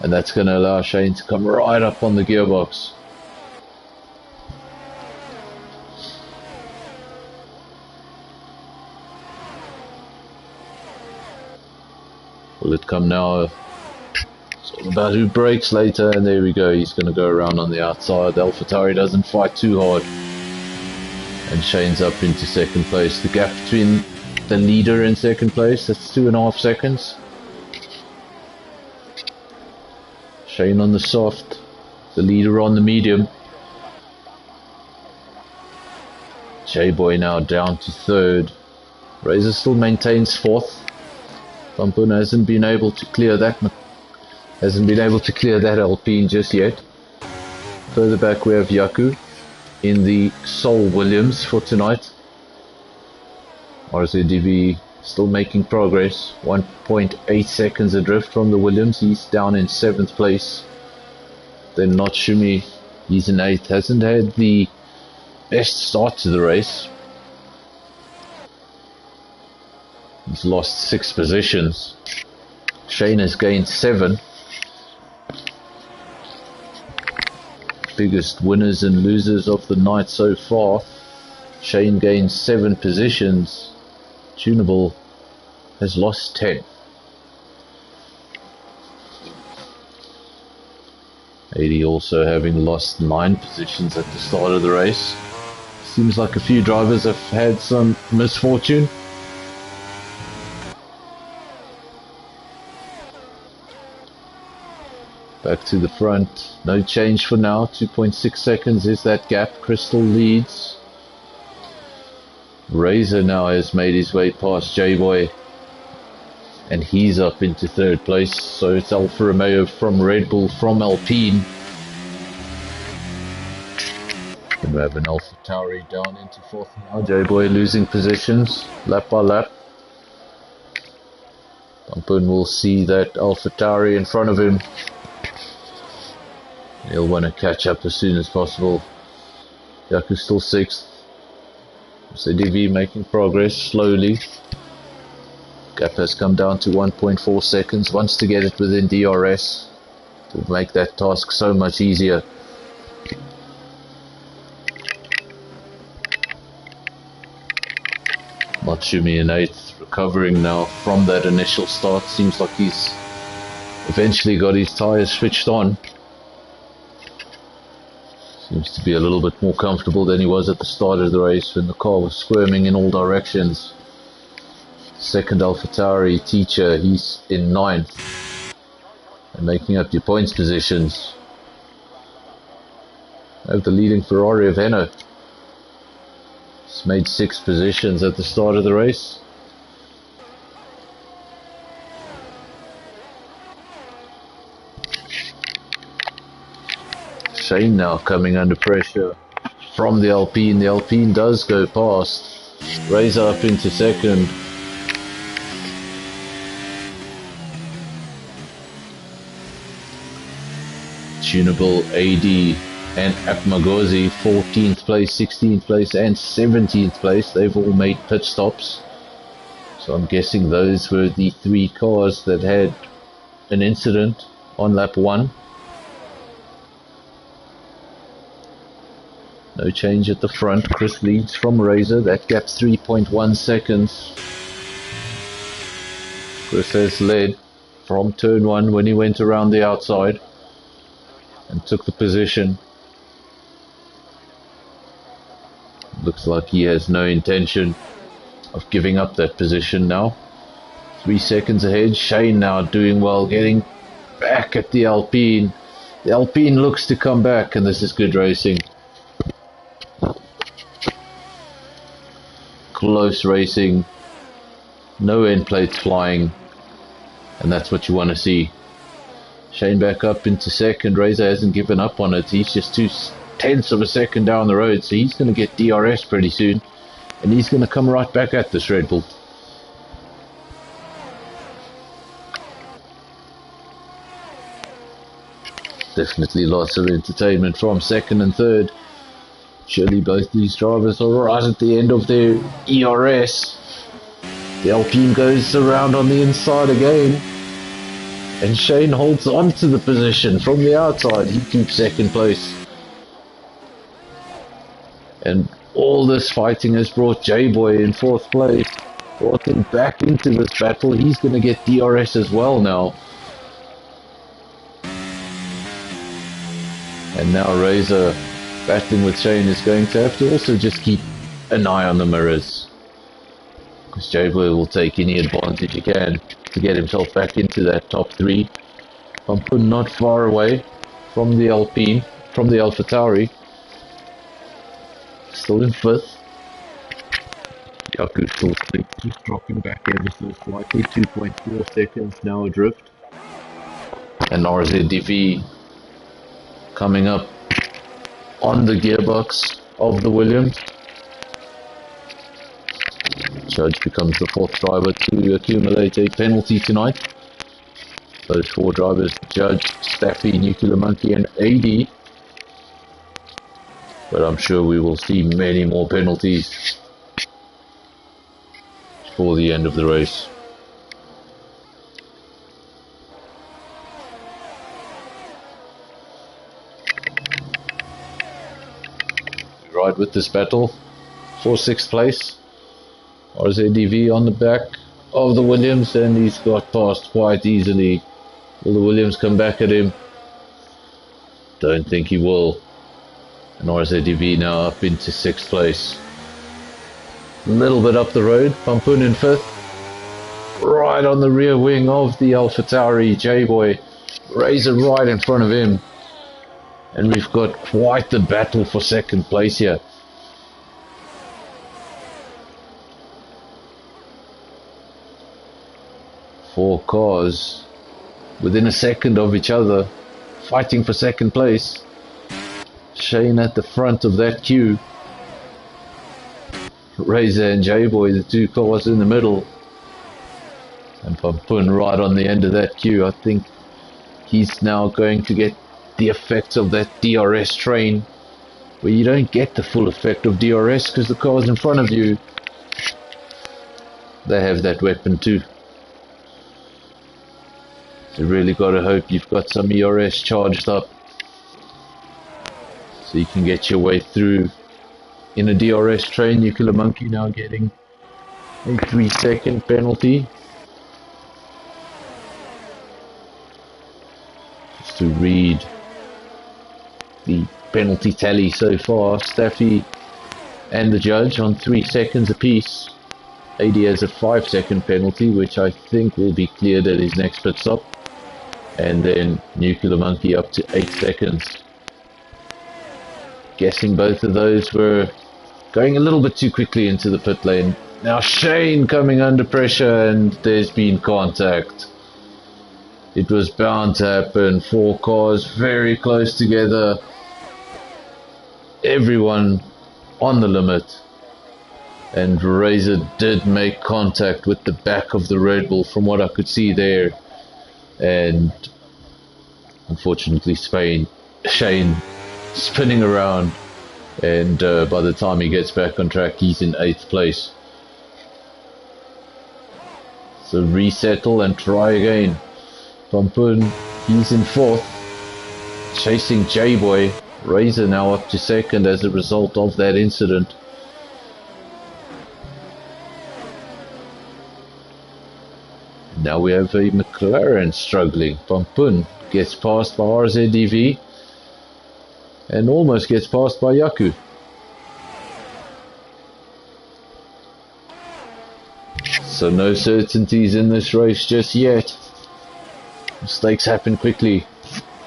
and that's going to allow Shane to come right up on the gearbox. Will it come now? It's all about who brakes later, and there we go. He's going to go around on the outside. The AlphaTauri doesn't fight too hard, and Shane's up into 2nd place. The gap between the leader in 2nd place, that's 2.5 seconds. Shane on the soft, the leader on the medium. J-Boy now down to 3rd. Razor still maintains 4th. Pampun hasn't been able to clear that Alpine just yet. Further back we have Yaku in the Sol Williams for tonight. RZDV Still making progress. 1.8 seconds adrift from the Williams. He's down in 7th place. Then not Shumi. He's in 8th. Hasn't had the best start to the race. He's lost 6 positions. Shane has gained 7. Biggest winners and losers of the night so far. Shane gained 7 positions. Tunable has lost 10. 80 also having lost 9 positions at the start of the race. Seems like a few drivers have had some misfortune. Back to the front, no change for now. 2.6 seconds is that gap. Crystal leads. Razor now has made his way past J-Boy, and he's up into 3rd place. So it's Alfa Romeo from Red Bull from Alpine. And we have an Alpha Tauri down into 4th now. J-Boy losing positions lap by lap. Bumpin will see that Alpha Tauri in front of him. He'll want to catch up as soon as possible. Yaku's still 6th. CDV making progress slowly. Gap has come down to 1.4 seconds. Wants to get it within DRS to make that task so much easier. Matsumi in 8th, recovering now from that initial start. Seems like he's eventually got his tyres switched on. Seems to be a little bit more comfortable than he was at the start of the race when the car was squirming in all directions. 2nd AlphaTauri Teacher, he's in 9th. And making up your points positions. I have the leading Ferrari of Henno. He's made 6 positions at the start of the race. Shane now coming under pressure from the Alpine. The Alpine does go past. Razor up into 2nd. Tunable, AD and Apmagozi 14th place, 16th place and 17th place. They've all made pit stops. So I'm guessing those were the 3 cars that had an incident on lap 1. No change at the front. Chris leads from Razor. That gap's 3.1 seconds. Chris has led from turn 1 when he went around the outside and took the position. Looks like he has no intention of giving up that position now. 3 seconds ahead. Shane now doing well, getting back at the Alpine. The Alpine looks to come back, and this is good racing. Close racing, no end plates flying, and that's what you want to see. Shane back up into 2nd. Razor hasn't given up on it. He's just 0.2 of a second down the road, so he's going to get DRS pretty soon, and he's going to come right back at this Red Bull. Definitely lots of entertainment from 2nd and 3rd. Surely both these drivers are right at the end of their ERS. The Alpine goes around on the inside again, and Shane holds on to the position from the outside. He keeps 2nd place. And all this fighting has brought J-Boy in 4th place. Brought him back into this battle. He's going to get DRS as well now. And now Razor, battling with Shane, is going to have to also just keep an eye on the mirrors, because J-Boy will take any advantage he can to get himself back into that top 3. Bumpin not far away from the Alpine, from the AlphaTauri. Still in 5th. Yaku still 6th, just dropping back ever so slightly. 2.4 seconds now adrift. And RZDV coming up on the gearbox of the Williams. Judge becomes the fourth driver to accumulate a penalty tonight. Those four drivers, Judge, Staffy, Nuclear Monkey and AD. But I'm sure we will see many more penalties for the end of the race. We ride with this battle for 6th place. RZDV on the back of the Williams, and he's got past quite easily. Will the Williams come back at him? Don't think he will. And RZDV now up into 6th place. A little bit up the road, Pampun in 5th. Right on the rear wing of the AlphaTauri, J-Boy. Razor right in front of him. And we've got quite the battle for 2nd place here. Four cars within a second of each other, fighting for 2nd place. Shane at the front of that queue. Razor and J-Boy, the two cars in the middle. And Pampun right on the end of that queue. I think he's now going to get the effects of that DRS train, where you don't get the full effect of DRS because the cars in front of you, they have that weapon too. So you really got to hope you've got some ERS charged up so you can get your way through in a DRS train. Nuclear Monkey now getting a 3-second penalty. Just to read the penalty tally so far, Staffy and the judge on 3 seconds apiece. AD has a 5-second penalty, which I think will be cleared at his next pit stop. And then Nuclear Monkey up to 8 seconds. Guessing both of those were going a little bit too quickly into the pit lane. Now Shane coming under pressure, and there's been contact. It was bound to happen. 4 cars very close together. Everyone on the limit. And Razor did make contact with the back of the Red Bull from what I could see there. And unfortunately Shane spinning around, and by the time he gets back on track he's in 8th place. So resettle and try again. Pampun, he's in 4th, chasing J-Boy. Razor now up to 2nd as a result of that incident. Now we have a McLaren struggling. Pampun gets passed by RZDV and almost gets passed by Yaku. So no certainties in this race just yet. Mistakes happen quickly.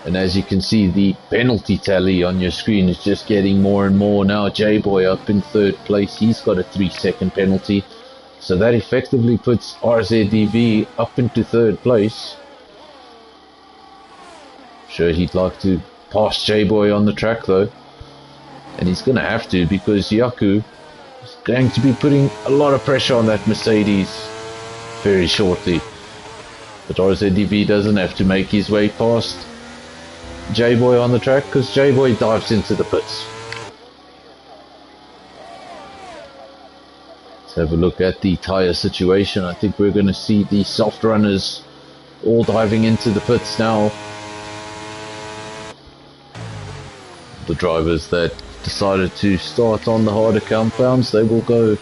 And as you can see, the penalty tally on your screen is just getting more and more. Now J-Boy up in 3rd place. He's got a 3-second penalty. So that effectively puts RZDV up into 3rd place. Sure, he'd like to pass J-Boy on the track though. And he's going to have to, because Yaku is going to be putting a lot of pressure on that Mercedes very shortly. But RZDV doesn't have to make his way past J-Boy on the track, because J-Boy dives into the pits. Let's have a look at the tyre situation. I think we're going to see the soft runners all diving into the pits now. The drivers that decided to start on the harder compounds, they will go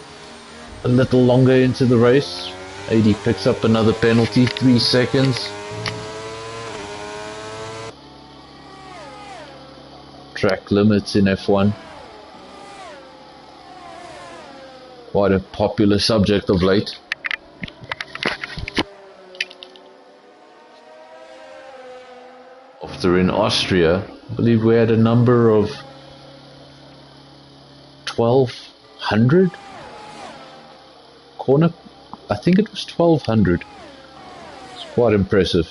a little longer into the race. AD picks up another penalty, 3 seconds. Track limits in F1. Quite a popular subject of late. After in Austria, I believe we had a number of 1200 corner. I think it was 1200. It's quite impressive.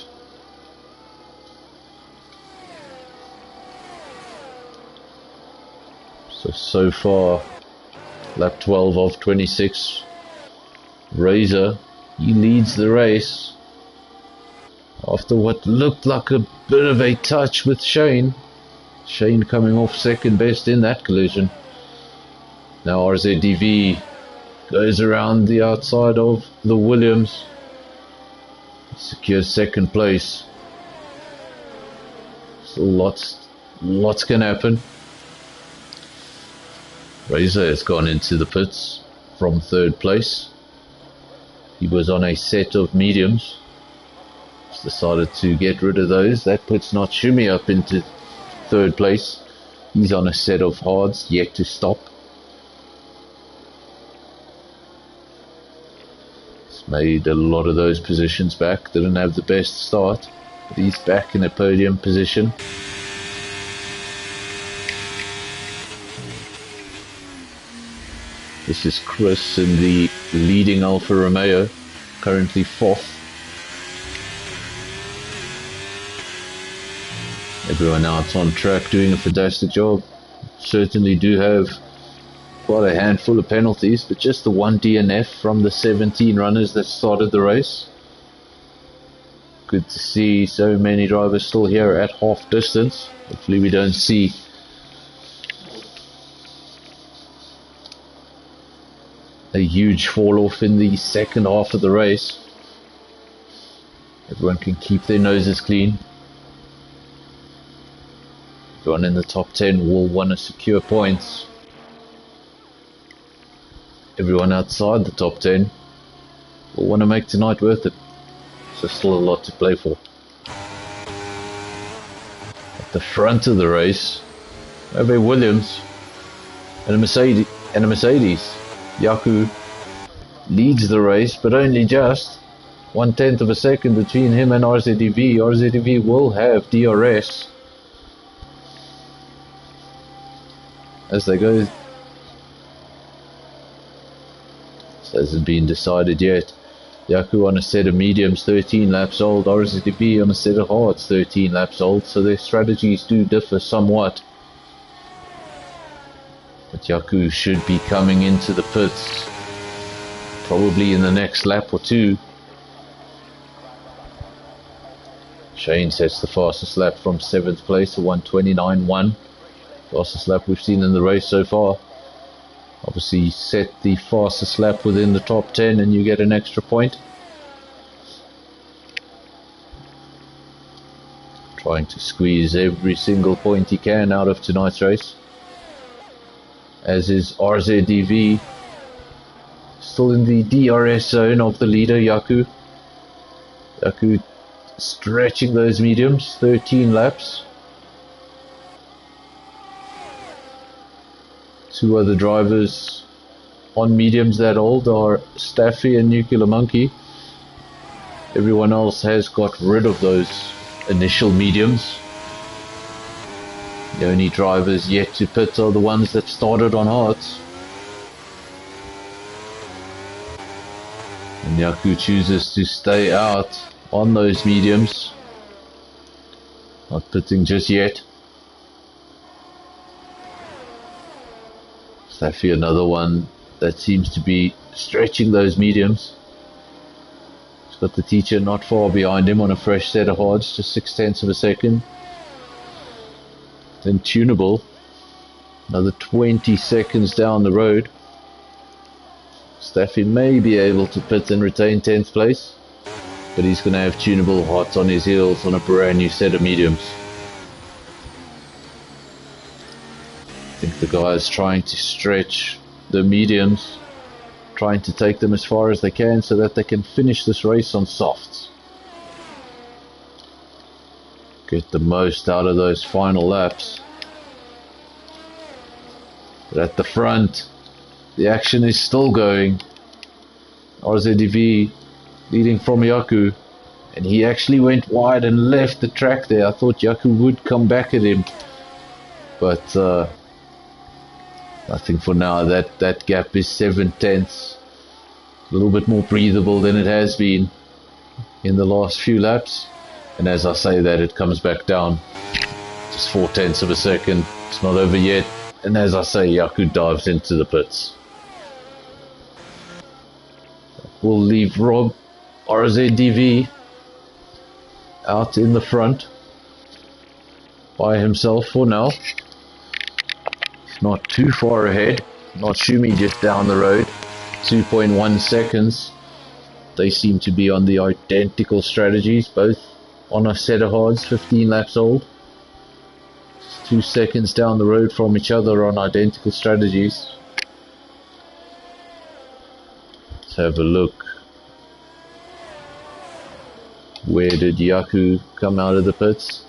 So far, lap 12 of 26 Razor, he leads the race after what looked like a bit of a touch with Shane. Shane coming off second best in that collision. Now RZDV goes around the outside of the Williams, secures second place. So lots can happen. Razor has gone into the pits from third place. He was on a set of mediums. He's decided to get rid of those. That puts Natsumi up into third place. He's on a set of hards, yet to stop. He's made a lot of those positions back. Didn't have the best start, but he's back in a podium position. This is Chris in the leading Alfa Romeo, currently fourth. Everyone else on track doing a fantastic job. Certainly do have quite a handful of penalties, but just the one DNF from the 17 runners that started the race. Good to see so many drivers still here at half distance. Hopefully we don't see a huge fall off in the second half of the race. Everyone can keep their noses clean. Everyone in the top 10 will want to secure points. Everyone outside the top 10 will want to make tonight worth it. So still a lot to play for. At the front of the race, we have a Williams and a Mercedes. Yaku leads the race, but only just 1/10 of a second between him and RZDV. RZDV will have DRS as they go. This hasn't been decided yet. Yaku on a set of mediums, 13 laps old. RZDV on a set of hards, 13 laps old. So their strategies do differ somewhat. But Yaku should be coming into the pits probably in the next lap or two. Shane sets the fastest lap from 7th place to 1:29.1. Fastest lap we've seen in the race so far. Obviously set the fastest lap within the top 10 and you get an extra point. Trying to squeeze every single point he can out of tonight's race. As is RZDV, still in the DRS zone of the leader Yaku. Yaku stretching those mediums, 13 laps. Two other drivers on mediums that old are Staffy and Nuclear Monkey. Everyone else has got rid of those initial mediums. The only drivers yet to pit are the ones that started on hards. And Yaku chooses to stay out on those mediums. Not pitting just yet. Staffy, another one that seems to be stretching those mediums. He's got the teacher not far behind him on a fresh set of hards, just 0.6 of a second. Then tunable, another 20 seconds down the road. Staffy may be able to pit and retain 10th place, but he's going to have tunable hot on his heels on a brand new set of mediums. I think the guy is trying to stretch the mediums, trying to take them as far as they can so that they can finish this race on softs. Get the most out of those final laps. But at the front, the action is still going. RZDV leading from Yaku, and he actually went wide and left the track there. I thought Yaku would come back at him, but I think for now that gap is 0.7. A little bit more breathable than it has been in the last few laps. And as I say that, it comes back down just 0.4 of a second. It's not over yet. And as I say, Yaku dives into the pits. will leave Rob RZDV out in the front by himself for now. He's not too far ahead. Not Shumi just down the road. 2.1 seconds. They seem to be on the identical strategies, both on a set of hards, 15 laps old. 2 seconds down the road from each other on identical strategies. Let's have a look. Where did Yaku come out of the pits?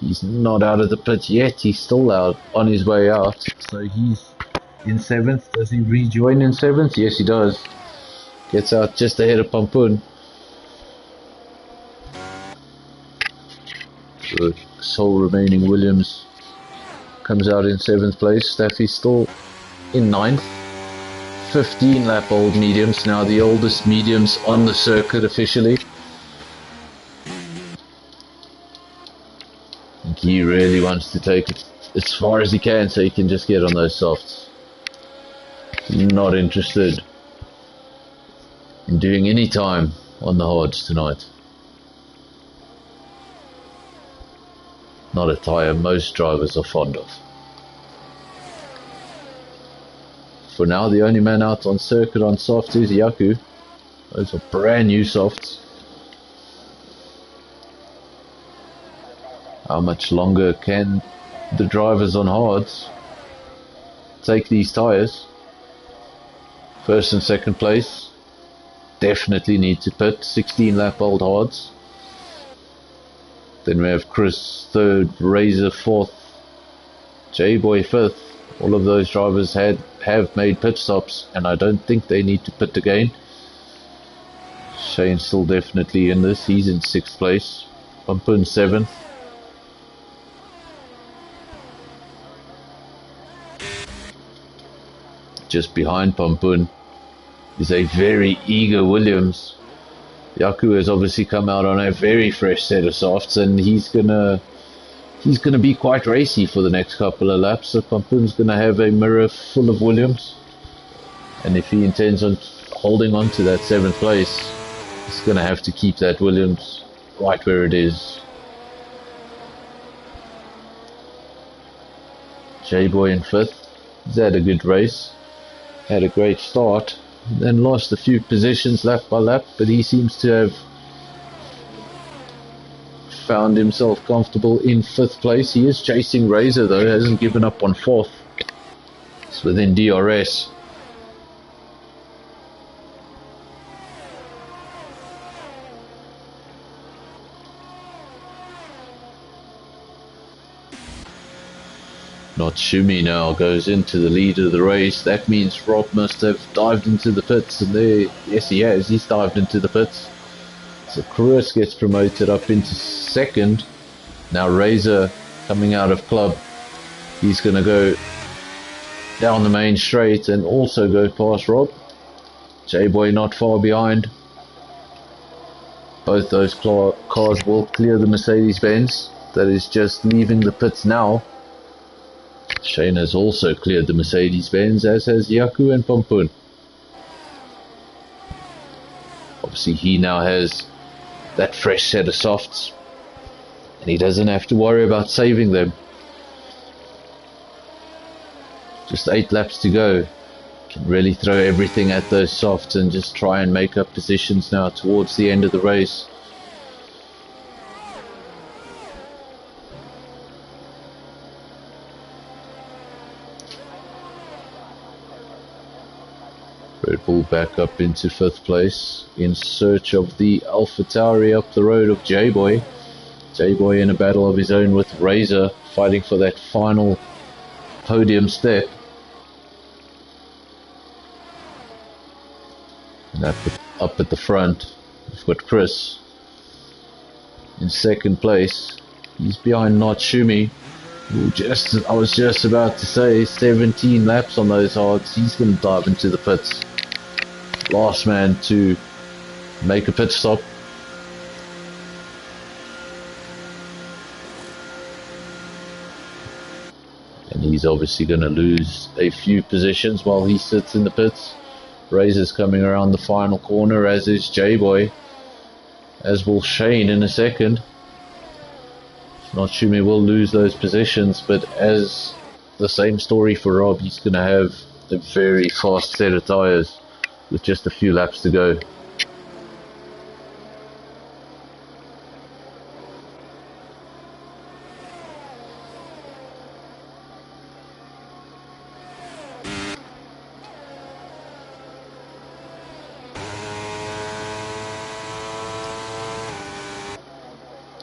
He's not out of the pits yet. He's still out, on his way out. So he's in 7th. Does he rejoin in 7th? Yes, he does. Gets out just ahead of Pampun. The sole remaining Williams comes out in 7th place. Staffy's still in 9th. 15 lap old mediums. Now the oldest mediums on the circuit officially. I think he really wants to take it as far as he can so he can just get on those softs. Not interested in doing any time on the hards tonight. Not a tyre most drivers are fond of. For now, the only man out on circuit on softs is Yaku. Those are brand new softs. How much longer can the drivers on hards take these tyres? First and second place definitely need to pit. 16 lap old hards. Then we have Chris 3rd, Razor 4th, J-Boy 5th. All of those drivers have made pit stops, and I don't think they need to pit again. Shane's still definitely in this. He's in 6th place. Pampun 7th. Just behind Pampun is a very eager Williams. Yaku has obviously come out on a very fresh set of softs, and he's gonna be quite racy for the next couple of laps. So Pampun's gonna have a mirror full of Williams, and if he intends on holding on to that 7th place, he's gonna have to keep that Williams right where it is. J-Boy in 5th. He's had a good race. Had a great start. Then lost a few positions lap by lap, but he seems to have found himself comfortable in 5th place. He is chasing Razor though, hasn't given up on 4th. It's within DRS. Not Shumi now goes into the lead of the race. That means Rob must have dived into the pits, and there, yes he has, he's dived into the pits. So Chris gets promoted up into 2nd. Now Razor coming out of club. He's going to go down the main straight and also go past Rob. J-Boy not far behind. Both those cars will clear the Mercedes-Benz that is just leaving the pits now. Shane has also cleared the Mercedes-Benz, as has Yaku and Pampun. Obviously he now has that fresh set of softs, and he doesn't have to worry about saving them. Just 8 laps to go. Can really throw everything at those softs and just try and make up positions now towards the end of the race. Red Bull back up into 5th place in search of the AlphaTauri up the road of J-Boy. J-Boy in a battle of his own with Razor, fighting for that final podium step. And up at the front, we've got Chris in 2nd place. He's behind Not Shumi, who I was just about to say, 17 laps on those hards. He's going to dive into the pits. Last man to make a pit stop. And he's obviously going to lose a few positions while he sits in the pits. Razor's coming around the final corner, as is J-Boy, as will Shane in a second. Not sure we will lose those positions, but as the same story for Rob, he's going to have a very fast set of tyres with just a few laps to go.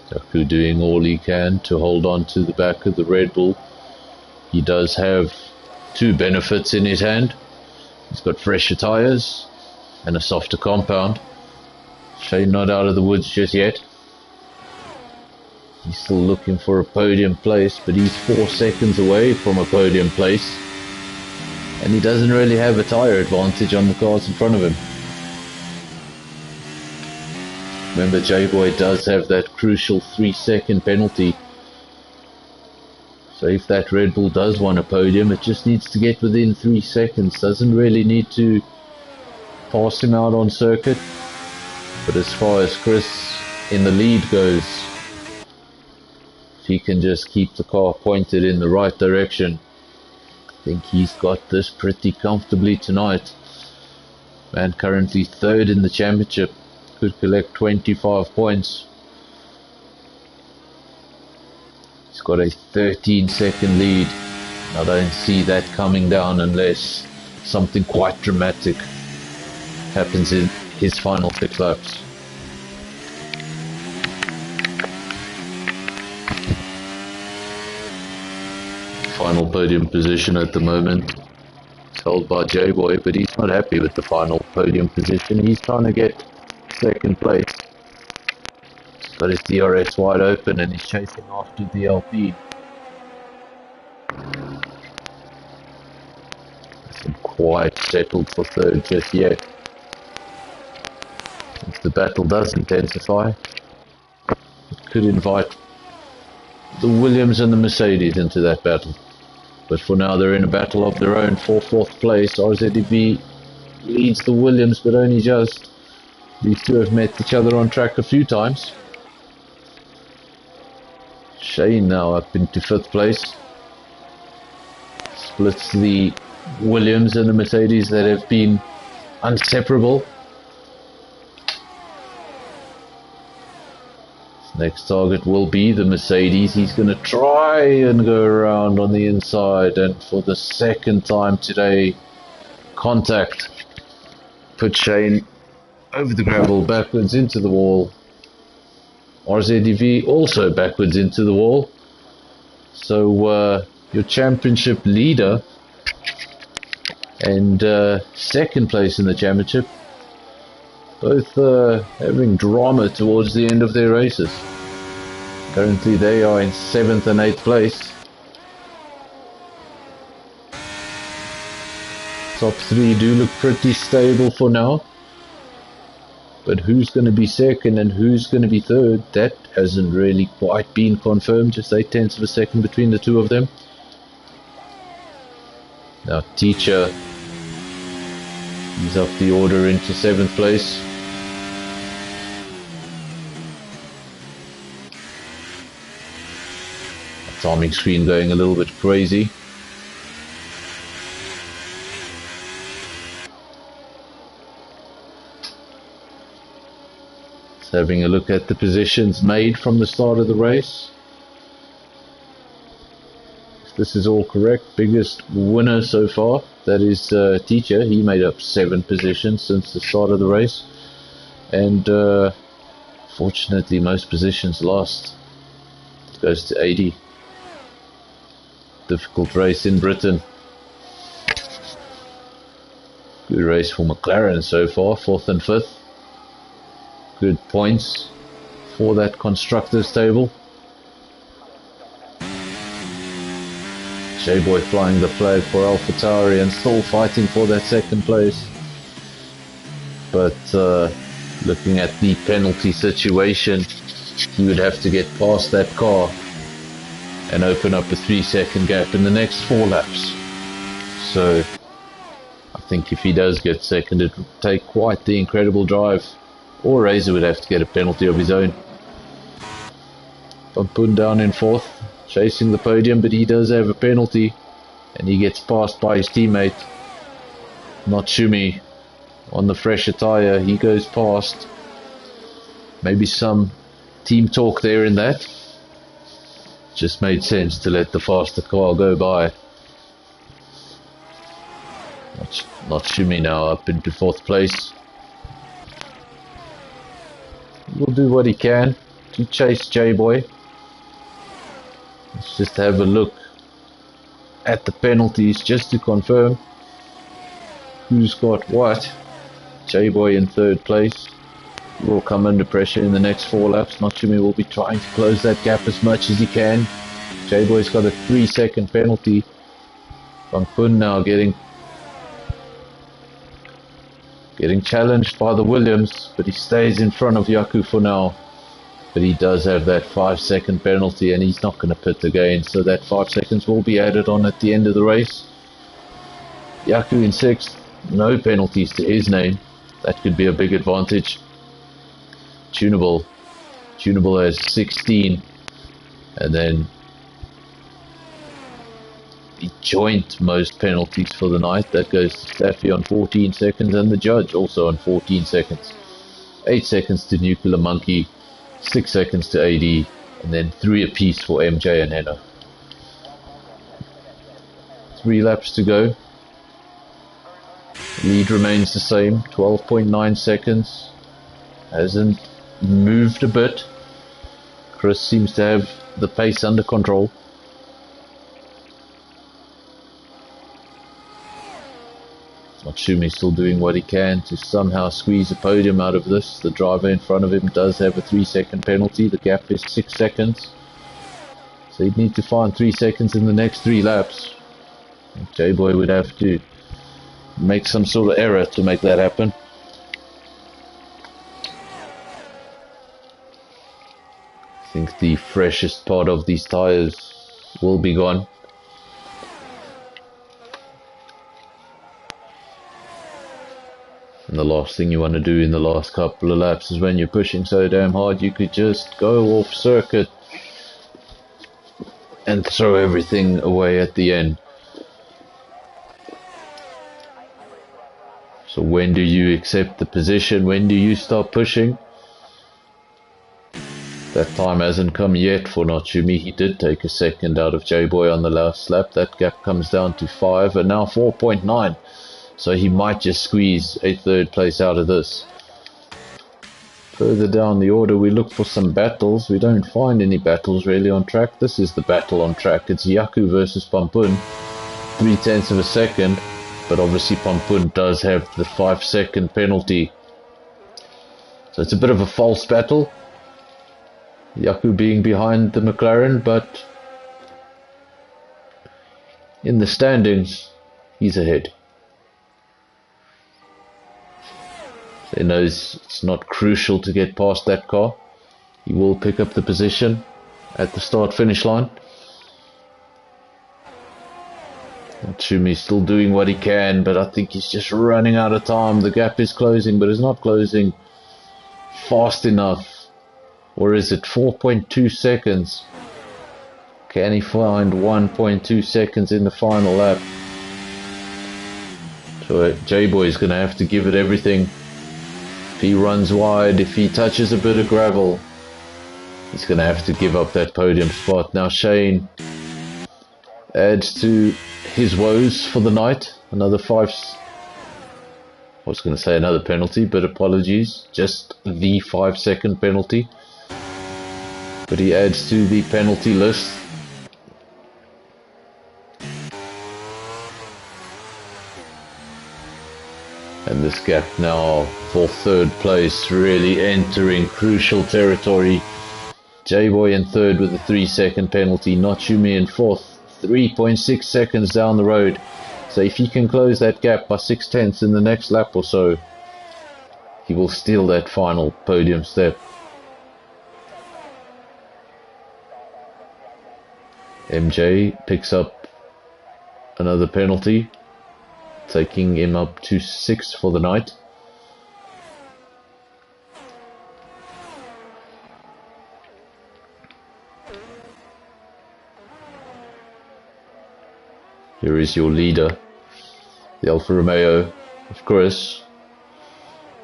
Taku doing all he can to hold on to the back of the Red Bull. He does have two benefits in his hand. He's got fresher tyres and a softer compound. Shane not out of the woods just yet. He's still looking for a podium place, but he's 4 seconds away from a podium place. And he doesn't really have a tyre advantage on the cars in front of him. Remember, J-Boy does have that crucial 3-second penalty. So if that Red Bull does want a podium, it just needs to get within 3 seconds. Doesn't really need to pass him out on circuit. But as far as Chris in the lead goes, if he can just keep the car pointed in the right direction, I think he's got this pretty comfortably tonight. Man currently third in the championship. Could collect 25 points. He's got a 13-second lead. I don't see that coming down unless something quite dramatic happens in his final 6 laps. Final podium position at the moment is held by J-Boy, but he's not happy with the final podium position. He's trying to get second place. He's got his DRS wide open and he's chasing after the LP. Isn't quite settled for third just yet. If the battle does intensify, it could invite the Williams and the Mercedes into that battle. But for now they're in a battle of their own for 4th place. RZDV leads the Williams, but only just. These two have met each other on track a few times. Shane now up into 5th place. Splits the Williams and the Mercedes that have been inseparable. His next target will be the Mercedes. He's going to try and go around on the inside, and for the second time today, contact put Shane over the gravel, backwards into the wall. RZDV also backwards into the wall. So your championship leader and second place in the championship, both having drama towards the end of their races. Currently they are in 7th and 8th place. Top 3 do look pretty stable for now. But who's going to be second and who's going to be third, that hasn't really quite been confirmed. Just 0.8 of a second between the two of them. Now Teacher, he's up the order into 7th place. Timing screen going a little bit crazy. Having a look at the positions made from the start of the race. If this is all correct, biggest winner so far, that is Teacher. He made up 7 positions since the start of the race, and fortunately most positions lost. It goes to 80. Difficult race in Britain. Good race for McLaren so far, 4th and 5th. Good points for that constructors table. J-Boy flying the flag for AlphaTauri and still fighting for that second place. But looking at the penalty situation, he would have to get past that car and open up a 3-second gap in the next 4 laps. So I think if he does get second, it would take quite the incredible drive. Or Razor would have to get a penalty of his own. Pampun down in fourth, chasing the podium, but he does have a penalty. And he gets passed by his teammate. Not Shumi on the fresher tyre. He goes past. Maybe some team talk there in that. Just made sense to let the faster car go by. Not Shumi now up into fourth place. He'll do what he can to chase J-Boy. Let's just have a look at the penalties just to confirm who's got what. J-Boy in third place. He will come under pressure in the next 4 laps. Natsumi will be trying to close that gap as much as he can. J-Boy's got a 3-second penalty. Pampun now getting challenged by the Williams, but he stays in front of Yaku for now. But he does have that 5-second penalty, and he's not going to pit again, so that 5 seconds will be added on at the end of the race. Yaku in 6th, no penalties to his name. That could be a big advantage. Tunable has 16, and then the joint most penalties for the night. That goes to Staffy on 14 seconds, and the judge also on 14 seconds. 8 seconds to Nuclear Monkey, 6 seconds to AD, and then 3 apiece for MJ and Henna. 3 laps to go. Lead remains the same, 12.9 seconds. Hasn't moved a bit. Chris seems to have the pace under control. Matsumi still doing what he can to somehow squeeze a podium out of this. The driver in front of him does have a 3-second penalty. The gap is 6 seconds. So he'd need to find 3 seconds in the next 3 laps. J-Boy would have to make some sort of error to make that happen. I think the freshest part of these tires will be gone. And the last thing you want to do in the last couple of laps is when you're pushing so damn hard, you could just go off circuit and throw everything away at the end. So when do you accept the position? When do you stop pushing? That time hasn't come yet for Natsumi. He did take a second out of J-Boy on the last lap. That gap comes down to 5 and now 4.9. So he might just squeeze a 3rd place out of this. Further down the order we look for some battles. We don't find any battles really on track. This is the battle on track. It's Yaku versus Pampun. 0.3 of a second. But obviously Pampun does have the 5-second penalty. So it's a bit of a false battle. Yaku being behind the McLaren, but in the standings he's ahead. He knows it's not crucial to get past that car. He will pick up the position at the start-finish line. Natsumi's still doing what he can, but I think he's just running out of time. The gap is closing, but it's not closing fast enough. Or is it 4.2 seconds? Can he find 1.2 seconds in the final lap? So J-Boy is going to have to give it everything. If he runs wide, if he touches a bit of gravel, he's going to have to give up that podium spot. Now Shane adds to his woes for the night. Another 5... I was going to say another penalty, but apologies. Just the 5-second penalty. But he adds to the penalty list. And this gap now for 3rd place, really entering crucial territory. J-Boy in 3rd with a 3-second penalty. Natsumi in 4th, 3.6 seconds down the road. So if he can close that gap by 0.6 in the next lap or so, he will steal that final podium step. MJ picks up another penalty. taking him up to 6 for the night. Here is your leader, the Alfa Romeo of Chris.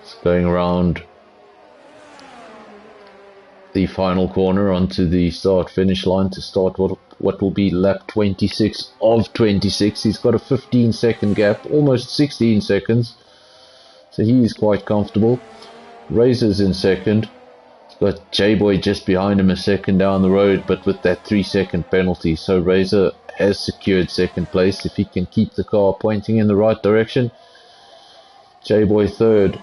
It's going around the final corner onto the start-finish line to start what will be lap 26 of 26. He's got a 15-second gap, almost 16 seconds, so he is quite comfortable. Razor's in second. He's got J-Boy just behind him a second down the road, but with that 3-second penalty, so Razor has secured second place if he can keep the car pointing in the right direction. J-Boy third,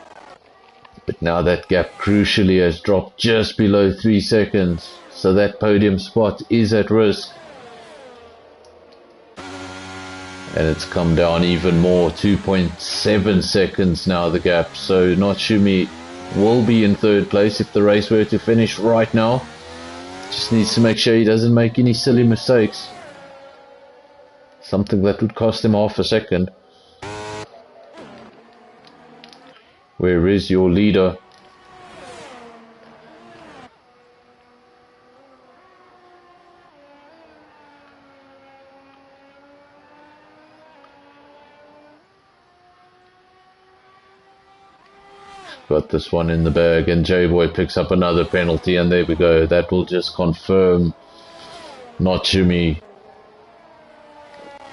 but now that gap crucially has dropped just below 3 seconds, so that podium spot is at risk. And it's come down even more, 2.7 seconds now the gap, so Notsumi will be in third place if the race were to finish right now. Just needs to make sure he doesn't make any silly mistakes, something that would cost him half a second. Where is your leader? Got this one in the bag, and J-Boy picks up another penalty, and there we go. That will just confirm Notsumi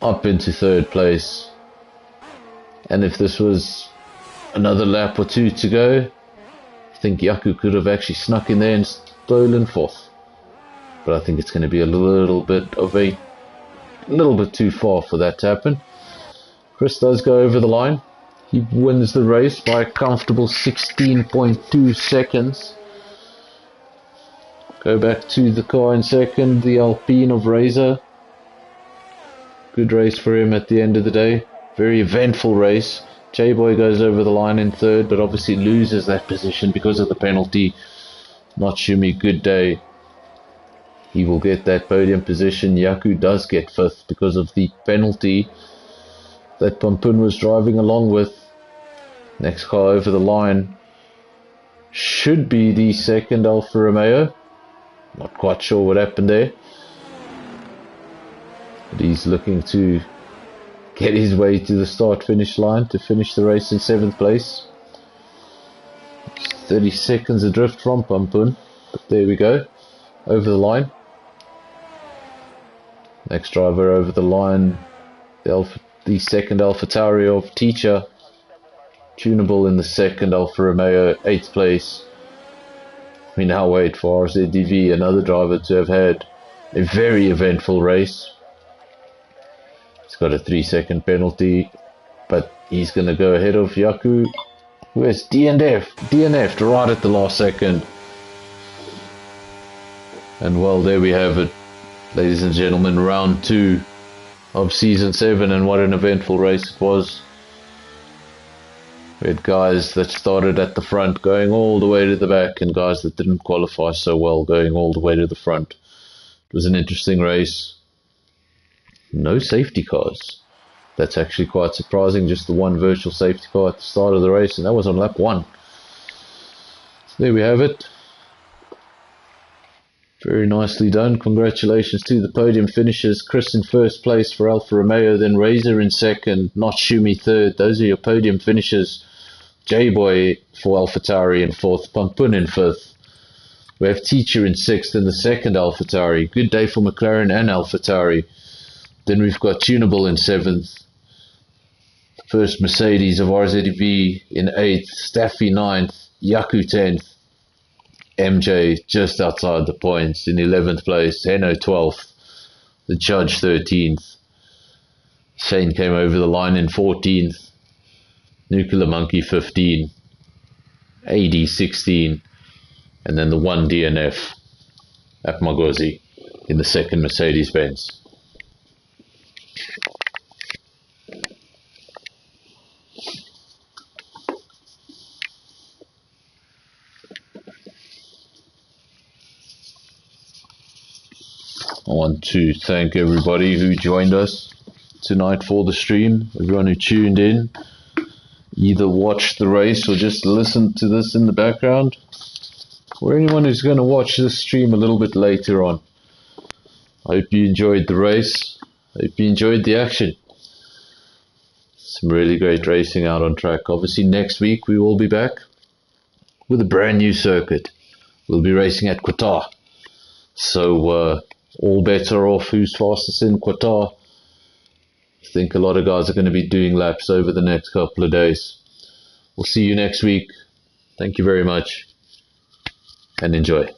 up into third place. And if this was another lap or two to go, I think Yaku could have actually snuck in there and stolen fourth. But I think it's going to be a little bit too far for that to happen. Chris does go over the line. He wins the race by a comfortable 16.2 seconds. Go back to the car in second, the Alpine of Razor. Good race for him at the end of the day. Very eventful race. J-Boy goes over the line in third, but obviously loses that position because of the penalty. Notsumi, good day. He will get that podium position. Yaku does get fifth because of the penalty that Pampun was driving along with. Next car over the line should be the second Alfa Romeo. Not quite sure what happened there, but he's looking to get his way to the start-finish line to finish the race in 7th place. 30 seconds adrift from Pampun, but there we go, over the line. Next driver over the line, the second AlphaTauri of Teacher. Tunable in the second Alfa Romeo, 8th place. We now wait for RZDV, another driver, to have had a very eventful race. He's got a 3-second penalty, but he's going to go ahead of Yaku, who has DNF'd right at the last second. And well, there we have it, ladies and gentlemen, round 2 of season 7, and what an eventful race it was. We had guys that started at the front going all the way to the back, and guys that didn't qualify so well going all the way to the front. It was an interesting race. No safety cars. That's actually quite surprising. Just the one virtual safety car at the start of the race, and that was on lap 1. So there we have it. Very nicely done. Congratulations to the podium finishers. Chris in first place for Alfa Romeo, then Razor in second, Notsumi third. Those are your podium finishers. J-Boy for AlphaTauri in fourth, Pampun in fifth. We have Teacher in sixth in the second AlphaTauri. Good day for McLaren and AlphaTauri. Then we've got Tunable in seventh. First Mercedes of RZV in eighth, Staffy ninth, Yaku 10th. MJ just outside the points in 11th place, Heno 12th, the Judge 13th, Shane came over the line in 14th, Nuclear Monkey 15, AD 16, and then the one DNF at Magozi in the second Mercedes-Benz. I want to thank everybody who joined us tonight for the stream. Everyone who tuned in, either watched the race or just listened to this in the background, or anyone who's going to watch this stream a little bit later on. I hope you enjoyed the race. I hope you enjoyed the action. Some really great racing out on track. Obviously next week we will be back with a brand new circuit. We'll be racing at Qatar. So all bets are off who's fastest in Qatar. I think a lot of guys are going to be doing laps over the next couple of days. We'll see you next week. Thank you very much and enjoy.